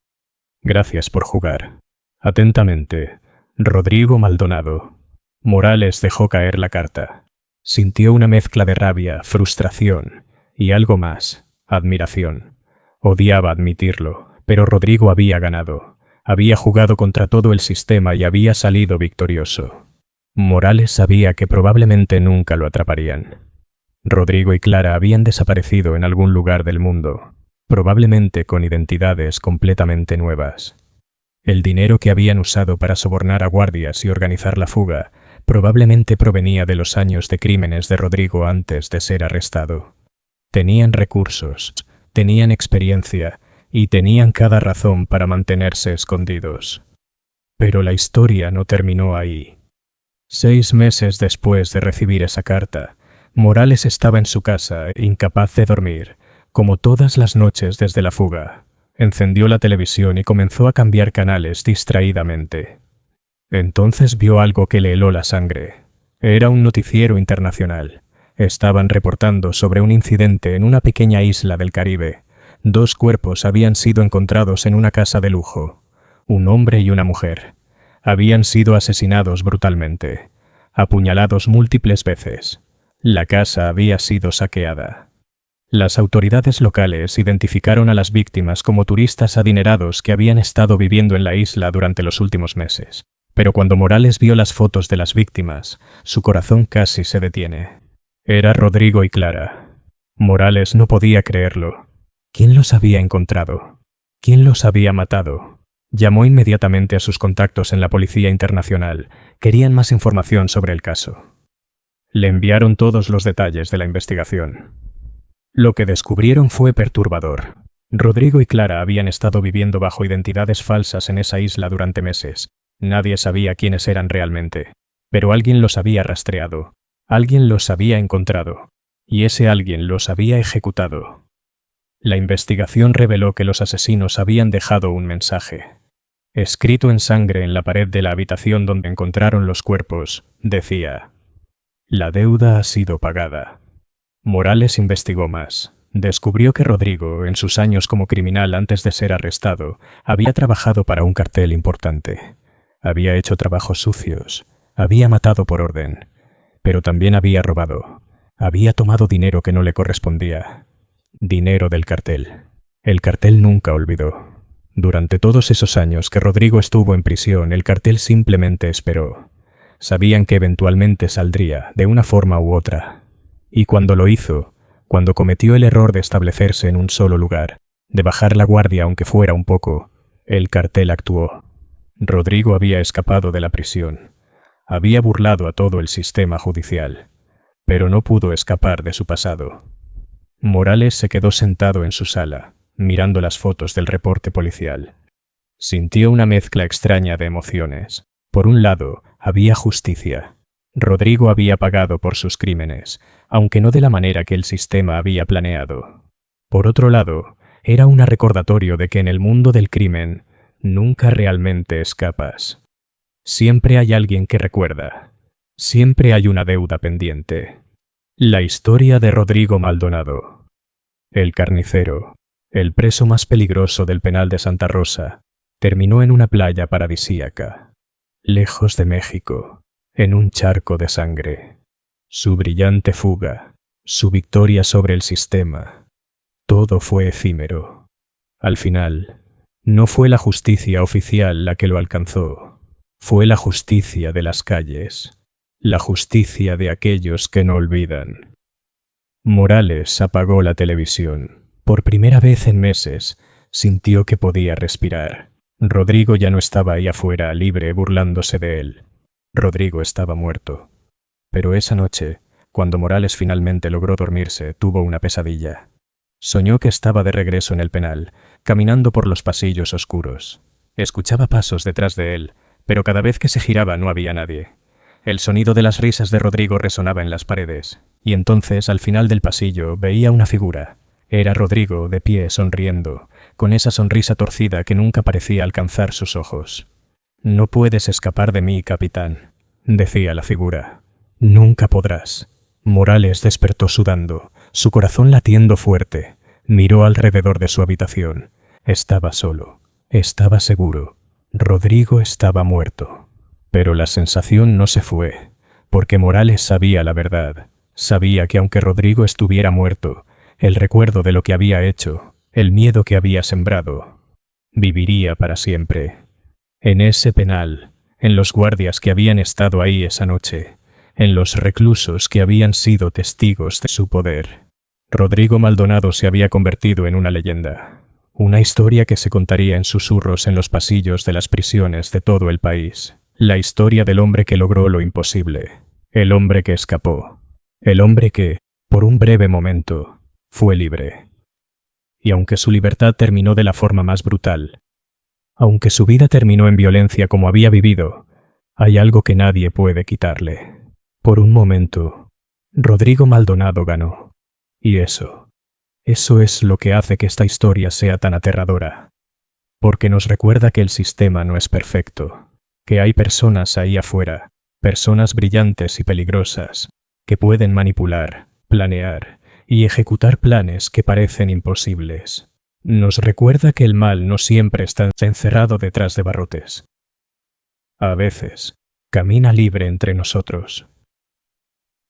Gracias por jugar. Atentamente, Rodrigo Maldonado. Morales dejó caer la carta. Sintió una mezcla de rabia, frustración y algo más, admiración. Odiaba admitirlo, pero Rodrigo había ganado. Había jugado contra todo el sistema y había salido victorioso. Morales sabía que probablemente nunca lo atraparían. Rodrigo y Clara habían desaparecido en algún lugar del mundo, probablemente con identidades completamente nuevas. El dinero que habían usado para sobornar a guardias y organizar la fuga probablemente provenía de los años de crímenes de Rodrigo antes de ser arrestado. Tenían recursos, tenían experiencia y tenían cada razón para mantenerse escondidos. Pero la historia no terminó ahí. 6 meses después de recibir esa carta, Morales estaba en su casa, incapaz de dormir, como todas las noches desde la fuga. Encendió la televisión y comenzó a cambiar canales distraídamente. Entonces vio algo que le heló la sangre. Era un noticiero internacional. Estaban reportando sobre un incidente en una pequeña isla del Caribe. 2 cuerpos habían sido encontrados en una casa de lujo. Un hombre y una mujer. Habían sido asesinados brutalmente, apuñalados múltiples veces. La casa había sido saqueada. Las autoridades locales identificaron a las víctimas como turistas adinerados que habían estado viviendo en la isla durante los últimos meses. Pero cuando Morales vio las fotos de las víctimas, su corazón casi se detiene. Era Rodrigo y Clara. Morales no podía creerlo. ¿Quién los había encontrado? ¿Quién los había matado? Llamó inmediatamente a sus contactos en la Policía Internacional. Querían más información sobre el caso. Le enviaron todos los detalles de la investigación. Lo que descubrieron fue perturbador. Rodrigo y Clara habían estado viviendo bajo identidades falsas en esa isla durante meses. Nadie sabía quiénes eran realmente, pero alguien los había rastreado, alguien los había encontrado, y ese alguien los había ejecutado. La investigación reveló que los asesinos habían dejado un mensaje. Escrito en sangre en la pared de la habitación donde encontraron los cuerpos, decía: «La deuda ha sido pagada». Morales investigó más. Descubrió que Rodrigo, en sus años como criminal antes de ser arrestado, había trabajado para un cartel importante. Había hecho trabajos sucios, había matado por orden, pero también había robado. Había tomado dinero que no le correspondía. Dinero del cartel. El cartel nunca olvidó. Durante todos esos años que Rodrigo estuvo en prisión, el cartel simplemente esperó. Sabían que eventualmente saldría, de una forma u otra. Y cuando lo hizo, cuando cometió el error de establecerse en un solo lugar, de bajar la guardia aunque fuera un poco, el cartel actuó. Rodrigo había escapado de la prisión. Había burlado a todo el sistema judicial, pero no pudo escapar de su pasado. Morales se quedó sentado en su sala, mirando las fotos del reporte policial. Sintió una mezcla extraña de emociones. Por un lado, había justicia. Rodrigo había pagado por sus crímenes, aunque no de la manera que el sistema había planeado. Por otro lado, era un recordatorio de que en el mundo del crimen nunca realmente escapas. Siempre hay alguien que recuerda. Siempre hay una deuda pendiente. La historia de Rodrigo Maldonado. El carnicero. el preso más peligroso del penal de Santa Rosa, terminó en una playa paradisíaca, lejos de México, en un charco de sangre. Su brillante fuga, su victoria sobre el sistema, todo fue efímero. Al final, no fue la justicia oficial la que lo alcanzó, fue la justicia de las calles, la justicia de aquellos que no olvidan. Morales apagó la televisión. Por primera vez en meses, sintió que podía respirar. Rodrigo ya no estaba ahí afuera, libre, burlándose de él. Rodrigo estaba muerto. Pero esa noche, cuando Morales finalmente logró dormirse, tuvo una pesadilla. Soñó que estaba de regreso en el penal, caminando por los pasillos oscuros. Escuchaba pasos detrás de él, pero cada vez que se giraba no había nadie. El sonido de las risas de Rodrigo resonaba en las paredes, y entonces, al final del pasillo, veía una figura. Era Rodrigo, de pie, sonriendo, con esa sonrisa torcida que nunca parecía alcanzar sus ojos. «No puedes escapar de mí, capitán», decía la figura. «Nunca podrás». Morales despertó sudando, su corazón latiendo fuerte. Miró alrededor de su habitación. Estaba solo. Estaba seguro. Rodrigo estaba muerto. Pero la sensación no se fue, porque Morales sabía la verdad. Sabía que aunque Rodrigo estuviera muerto, el recuerdo de lo que había hecho, el miedo que había sembrado, viviría para siempre. En ese penal, en los guardias que habían estado ahí esa noche, en los reclusos que habían sido testigos de su poder. Rodrigo Maldonado se había convertido en una leyenda, una historia que se contaría en susurros en los pasillos de las prisiones de todo el país. La historia del hombre que logró lo imposible, el hombre que escapó, el hombre que, por un breve momento, fue libre. Y aunque su libertad terminó de la forma más brutal, aunque su vida terminó en violencia como había vivido, hay algo que nadie puede quitarle. Por un momento, Rodrigo Maldonado ganó. Y eso es lo que hace que esta historia sea tan aterradora. Porque nos recuerda que el sistema no es perfecto, que hay personas ahí afuera, personas brillantes y peligrosas, que pueden manipular, planear y ejecutar planes que parecen imposibles. Nos recuerda que el mal no siempre está encerrado detrás de barrotes. A veces, camina libre entre nosotros.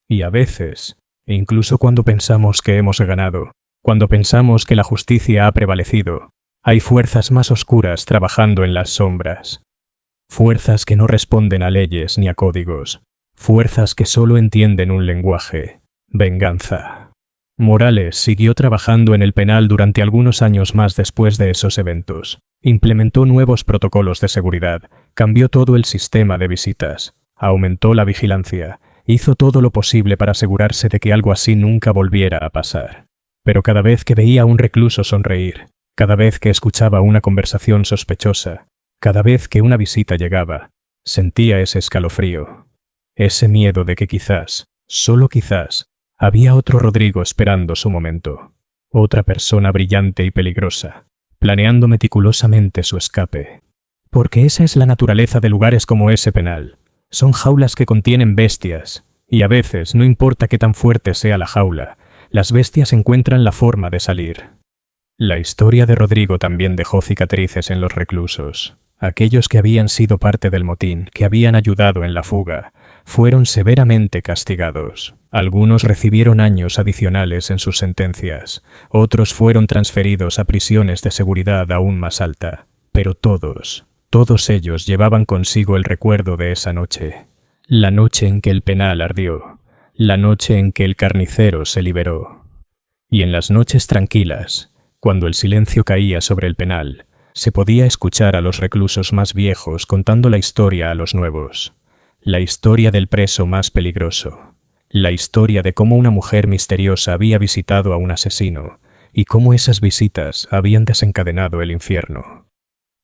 Y a veces, incluso cuando pensamos que hemos ganado, cuando pensamos que la justicia ha prevalecido, hay fuerzas más oscuras trabajando en las sombras. Fuerzas que no responden a leyes ni a códigos. Fuerzas que solo entienden un lenguaje: venganza. Morales siguió trabajando en el penal durante algunos años más después de esos eventos. Implementó nuevos protocolos de seguridad, cambió todo el sistema de visitas, aumentó la vigilancia, hizo todo lo posible para asegurarse de que algo así nunca volviera a pasar. Pero cada vez que veía a un recluso sonreír, cada vez que escuchaba una conversación sospechosa, cada vez que una visita llegaba, sentía ese escalofrío, ese miedo de que quizás, solo quizás, había otro Rodrigo esperando su momento, otra persona brillante y peligrosa, planeando meticulosamente su escape. Porque esa es la naturaleza de lugares como ese penal. Son jaulas que contienen bestias, y a veces, no importa qué tan fuerte sea la jaula, las bestias encuentran la forma de salir. La historia de Rodrigo también dejó cicatrices en los reclusos. Aquellos que habían sido parte del motín, que habían ayudado en la fuga, fueron severamente castigados. Algunos recibieron años adicionales en sus sentencias, otros fueron transferidos a prisiones de seguridad aún más alta. Pero todos ellos llevaban consigo el recuerdo de esa noche. La noche en que el penal ardió, la noche en que el carnicero se liberó. Y en las noches tranquilas, cuando el silencio caía sobre el penal, se podía escuchar a los reclusos más viejos contando la historia a los nuevos. La historia del preso más peligroso. La historia de cómo una mujer misteriosa había visitado a un asesino y cómo esas visitas habían desencadenado el infierno.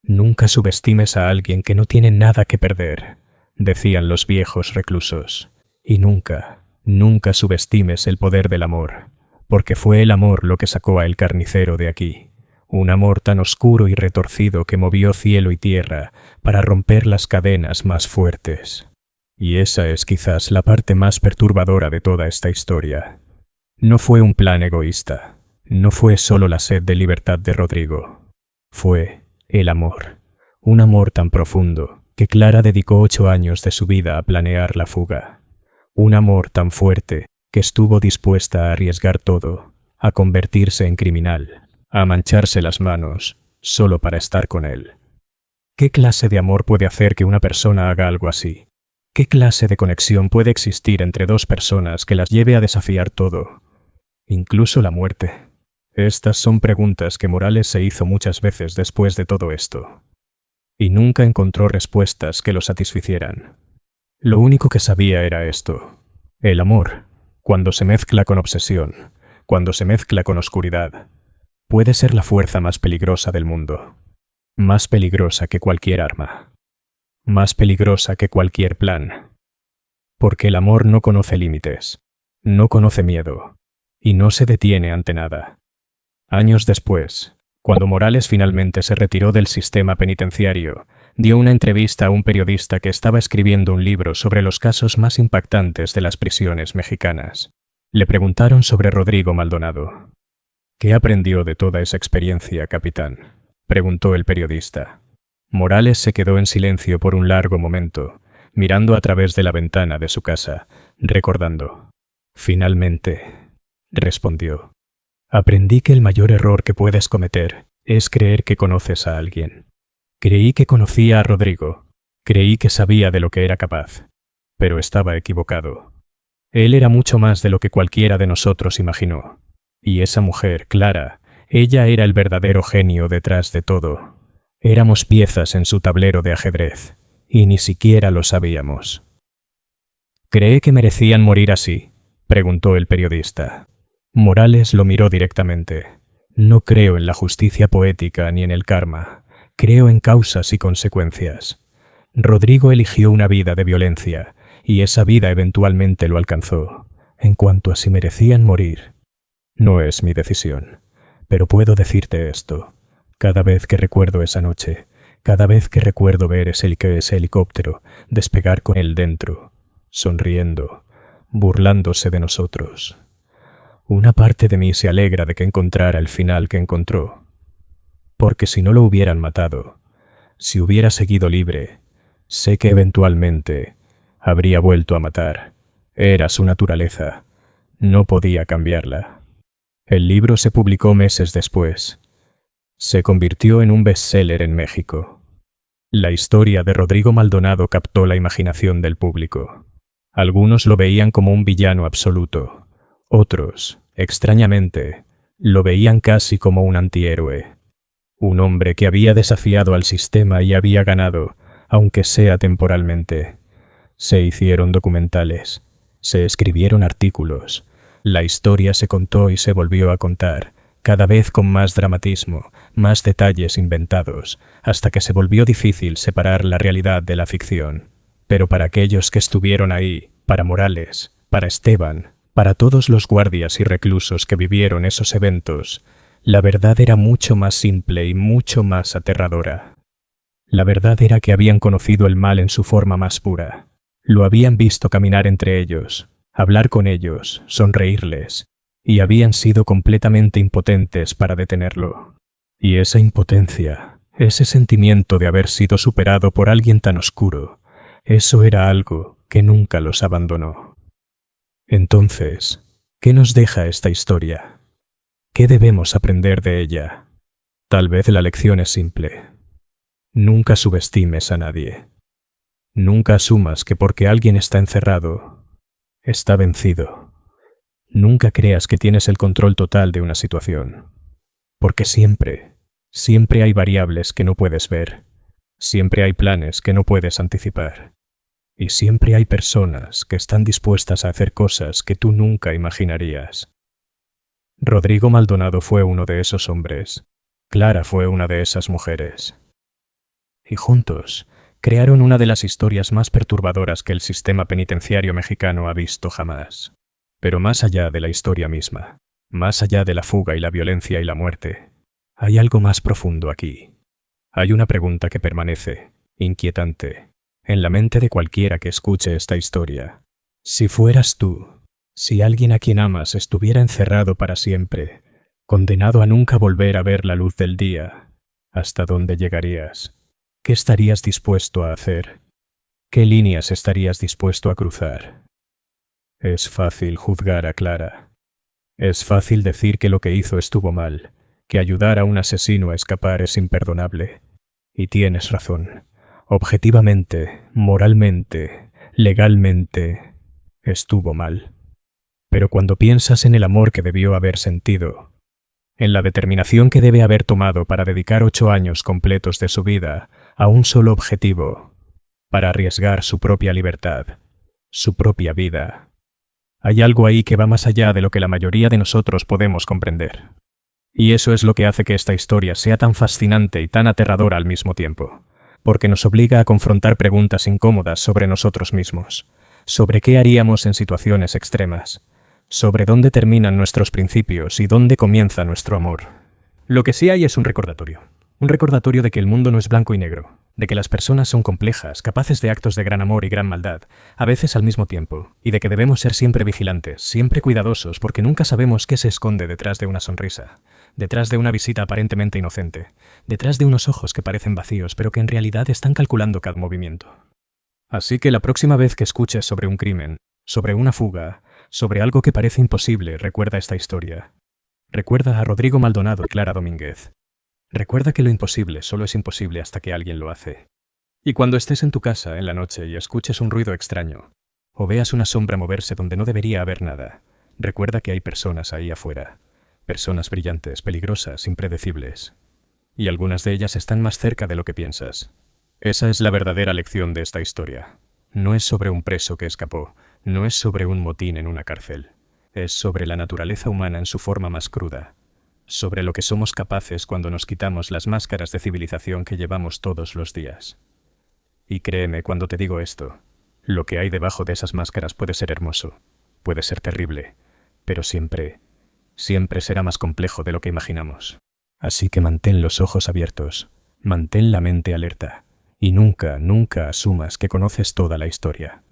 Nunca subestimes a alguien que no tiene nada que perder, decían los viejos reclusos. Y nunca subestimes el poder del amor, porque fue el amor lo que sacó a el carnicero de aquí. Un amor tan oscuro y retorcido que movió cielo y tierra para romper las cadenas más fuertes. Y esa es quizás la parte más perturbadora de toda esta historia. No fue un plan egoísta. No fue solo la sed de libertad de Rodrigo. Fue el amor. Un amor tan profundo que Clara dedicó 8 años de su vida a planear la fuga. Un amor tan fuerte que estuvo dispuesta a arriesgar todo, a convertirse en criminal, a mancharse las manos, solo para estar con él. ¿Qué clase de amor puede hacer que una persona haga algo así? ¿Qué clase de conexión puede existir entre dos personas que las lleve a desafiar todo, incluso la muerte? Estas son preguntas que Morales se hizo muchas veces después de todo esto, y nunca encontró respuestas que lo satisficieran. Lo único que sabía era esto: el amor, cuando se mezcla con obsesión, cuando se mezcla con oscuridad, puede ser la fuerza más peligrosa del mundo, más peligrosa que cualquier arma, más peligrosa que cualquier plan, porque el amor no conoce límites, no conoce miedo, y no se detiene ante nada. Años después, cuando Morales finalmente se retiró del sistema penitenciario, dio una entrevista a un periodista que estaba escribiendo un libro sobre los casos más impactantes de las prisiones mexicanas. Le preguntaron sobre Rodrigo Maldonado. ¿Qué aprendió de toda esa experiencia, capitán?, preguntó el periodista. Morales se quedó en silencio por un largo momento, mirando a través de la ventana de su casa, recordando. Finalmente, respondió: aprendí que el mayor error que puedes cometer es creer que conoces a alguien. Creí que conocía a Rodrigo, creí que sabía de lo que era capaz, pero estaba equivocado. Él era mucho más de lo que cualquiera de nosotros imaginó. Y esa mujer, Clara, ella era el verdadero genio detrás de todo. Éramos piezas en su tablero de ajedrez, y ni siquiera lo sabíamos. ¿Cree que merecían morir así?, preguntó el periodista. Morales lo miró directamente. No creo en la justicia poética ni en el karma. Creo en causas y consecuencias. Rodrigo eligió una vida de violencia, y esa vida eventualmente lo alcanzó. En cuanto a si merecían morir, no es mi decisión. Pero puedo decirte esto: cada vez que recuerdo esa noche, cada vez que recuerdo ver ese helicóptero despegar con él dentro, sonriendo, burlándose de nosotros, una parte de mí se alegra de que encontrara el final que encontró. Porque si no lo hubieran matado, si hubiera seguido libre, sé que eventualmente habría vuelto a matar. Era su naturaleza. No podía cambiarla. El libro se publicó meses después. Se convirtió en un bestseller en México. La historia de Rodrigo Maldonado captó la imaginación del público. Algunos lo veían como un villano absoluto. Otros, extrañamente, lo veían casi como un antihéroe. Un hombre que había desafiado al sistema y había ganado, aunque sea temporalmente. Se hicieron documentales, se escribieron artículos. La historia se contó y se volvió a contar, cada vez con más dramatismo, más detalles inventados, hasta que se volvió difícil separar la realidad de la ficción. Pero para aquellos que estuvieron ahí, para Morales, para Esteban, para todos los guardias y reclusos que vivieron esos eventos, la verdad era mucho más simple y mucho más aterradora. La verdad era que habían conocido el mal en su forma más pura. Lo habían visto caminar entre ellos, hablar con ellos, sonreírles, y habían sido completamente impotentes para detenerlo. Y esa impotencia, ese sentimiento de haber sido superado por alguien tan oscuro, eso era algo que nunca los abandonó. Entonces, ¿qué nos deja esta historia? ¿Qué debemos aprender de ella? Tal vez la lección es simple. Nunca subestimes a nadie. Nunca asumas que porque alguien está encerrado, está vencido. Nunca creas que tienes el control total de una situación. Porque siempre hay variables que no puedes ver. Siempre hay planes que no puedes anticipar. Y siempre hay personas que están dispuestas a hacer cosas que tú nunca imaginarías. Rodrigo Maldonado fue uno de esos hombres. Clara fue una de esas mujeres. Y juntos crearon una de las historias más perturbadoras que el sistema penitenciario mexicano ha visto jamás. Pero más allá de la historia misma, más allá de la fuga y la violencia y la muerte, hay algo más profundo aquí. Hay una pregunta que permanece, inquietante, en la mente de cualquiera que escuche esta historia. Si fueras tú, si alguien a quien amas estuviera encerrado para siempre, condenado a nunca volver a ver la luz del día. ¿Hasta dónde llegarías? ¿Qué estarías dispuesto a hacer? ¿Qué líneas estarías dispuesto a cruzar? Es fácil juzgar a Clara. Es fácil decir que lo que hizo estuvo mal, que ayudar a un asesino a escapar es imperdonable. Y tienes razón. Objetivamente, moralmente, legalmente, estuvo mal. Pero cuando piensas en el amor que debió haber sentido, en la determinación que debe haber tomado para dedicar 8 años completos de su vida a un solo objetivo, para arriesgar su propia libertad, su propia vida, hay algo ahí que va más allá de lo que la mayoría de nosotros podemos comprender. Y eso es lo que hace que esta historia sea tan fascinante y tan aterradora al mismo tiempo, porque nos obliga a confrontar preguntas incómodas sobre nosotros mismos, sobre qué haríamos en situaciones extremas, sobre dónde terminan nuestros principios y dónde comienza nuestro amor. Lo que sí hay es un recordatorio de que el mundo no es blanco y negro, de que las personas son complejas, capaces de actos de gran amor y gran maldad, a veces al mismo tiempo, y de que debemos ser siempre vigilantes, siempre cuidadosos, porque nunca sabemos qué se esconde detrás de una sonrisa, detrás de una visita aparentemente inocente, detrás de unos ojos que parecen vacíos, pero que en realidad están calculando cada movimiento. Así que la próxima vez que escuches sobre un crimen, sobre una fuga, sobre algo que parece imposible, recuerda esta historia. Recuerda a Rodrigo Maldonado y Clara Domínguez. Recuerda que lo imposible solo es imposible hasta que alguien lo hace. Y cuando estés en tu casa en la noche y escuches un ruido extraño, o veas una sombra moverse donde no debería haber nada, recuerda que hay personas ahí afuera. Personas brillantes, peligrosas, impredecibles. Y algunas de ellas están más cerca de lo que piensas. Esa es la verdadera lección de esta historia. No es sobre un preso que escapó, no es sobre un motín en una cárcel. Es sobre la naturaleza humana en su forma más cruda. Sobre lo que somos capaces cuando nos quitamos las máscaras de civilización que llevamos todos los días. Y créeme cuando te digo esto, lo que hay debajo de esas máscaras puede ser hermoso, puede ser terrible, pero siempre será más complejo de lo que imaginamos. Así que mantén los ojos abiertos, mantén la mente alerta, y nunca, nunca asumas que conoces toda la historia.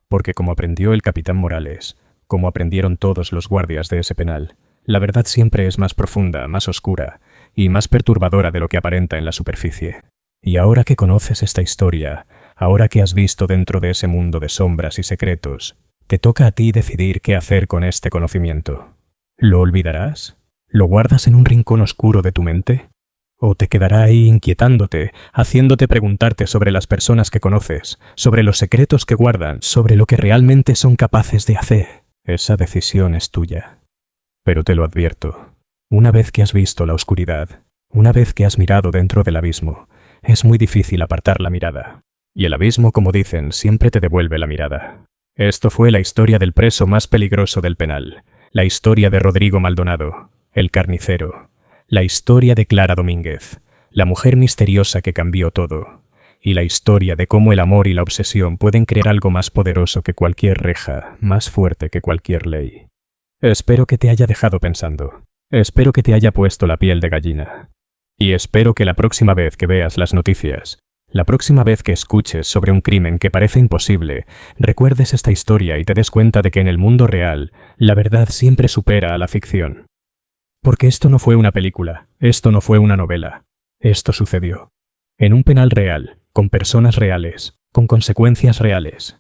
Porque como aprendió el capitán Morales, como aprendieron todos los guardias de ese penal, la verdad siempre es más profunda, más oscura y más perturbadora de lo que aparenta en la superficie. Y ahora que conoces esta historia, ahora que has visto dentro de ese mundo de sombras y secretos, te toca a ti decidir qué hacer con este conocimiento. ¿Lo olvidarás? ¿Lo guardas en un rincón oscuro de tu mente? ¿O te quedará ahí inquietándote, haciéndote preguntarte sobre las personas que conoces, sobre los secretos que guardan, sobre lo que realmente son capaces de hacer? Esa decisión es tuya. Pero te lo advierto, una vez que has visto la oscuridad, una vez que has mirado dentro del abismo, es muy difícil apartar la mirada. Y el abismo, como dicen, siempre te devuelve la mirada. Esto fue la historia del preso más peligroso del penal, la historia de Rodrigo Maldonado, el carnicero, la historia de Clara Domínguez, la mujer misteriosa que cambió todo, y la historia de cómo el amor y la obsesión pueden crear algo más poderoso que cualquier reja, más fuerte que cualquier ley. Espero que te haya dejado pensando. Espero que te haya puesto la piel de gallina. Y espero que la próxima vez que veas las noticias, la próxima vez que escuches sobre un crimen que parece imposible, recuerdes esta historia y te des cuenta de que en el mundo real, la verdad siempre supera a la ficción. Porque esto no fue una película, esto no fue una novela. Esto sucedió. En un penal real, con personas reales, con consecuencias reales.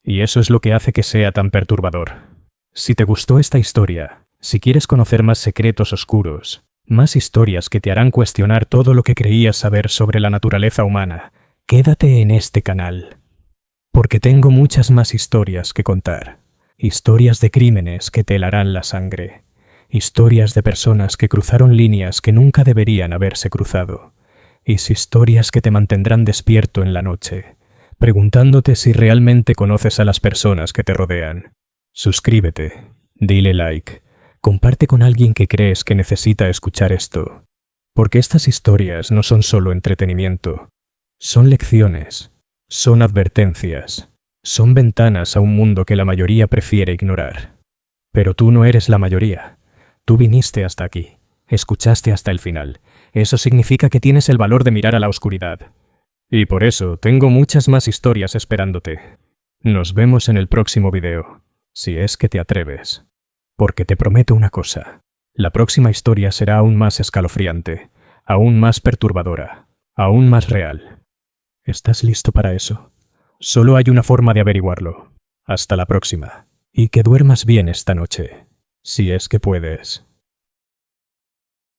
Y eso es lo que hace que sea tan perturbador. Si te gustó esta historia, si quieres conocer más secretos oscuros, más historias que te harán cuestionar todo lo que creías saber sobre la naturaleza humana, quédate en este canal. Porque tengo muchas más historias que contar. Historias de crímenes que te helarán la sangre. Historias de personas que cruzaron líneas que nunca deberían haberse cruzado. Historias que te mantendrán despierto en la noche, preguntándote si realmente conoces a las personas que te rodean. Suscríbete, dile like, comparte con alguien que crees que necesita escuchar esto. Porque estas historias no son solo entretenimiento, son lecciones, son advertencias, son ventanas a un mundo que la mayoría prefiere ignorar. Pero tú no eres la mayoría. Tú viniste hasta aquí, escuchaste hasta el final. Eso significa que tienes el valor de mirar a la oscuridad. Y por eso tengo muchas más historias esperándote. Nos vemos en el próximo video. Si es que te atreves. Porque te prometo una cosa. La próxima historia será aún más escalofriante, aún más perturbadora, aún más real. ¿Estás listo para eso? Solo hay una forma de averiguarlo. Hasta la próxima. Y que duermas bien esta noche, si es que puedes.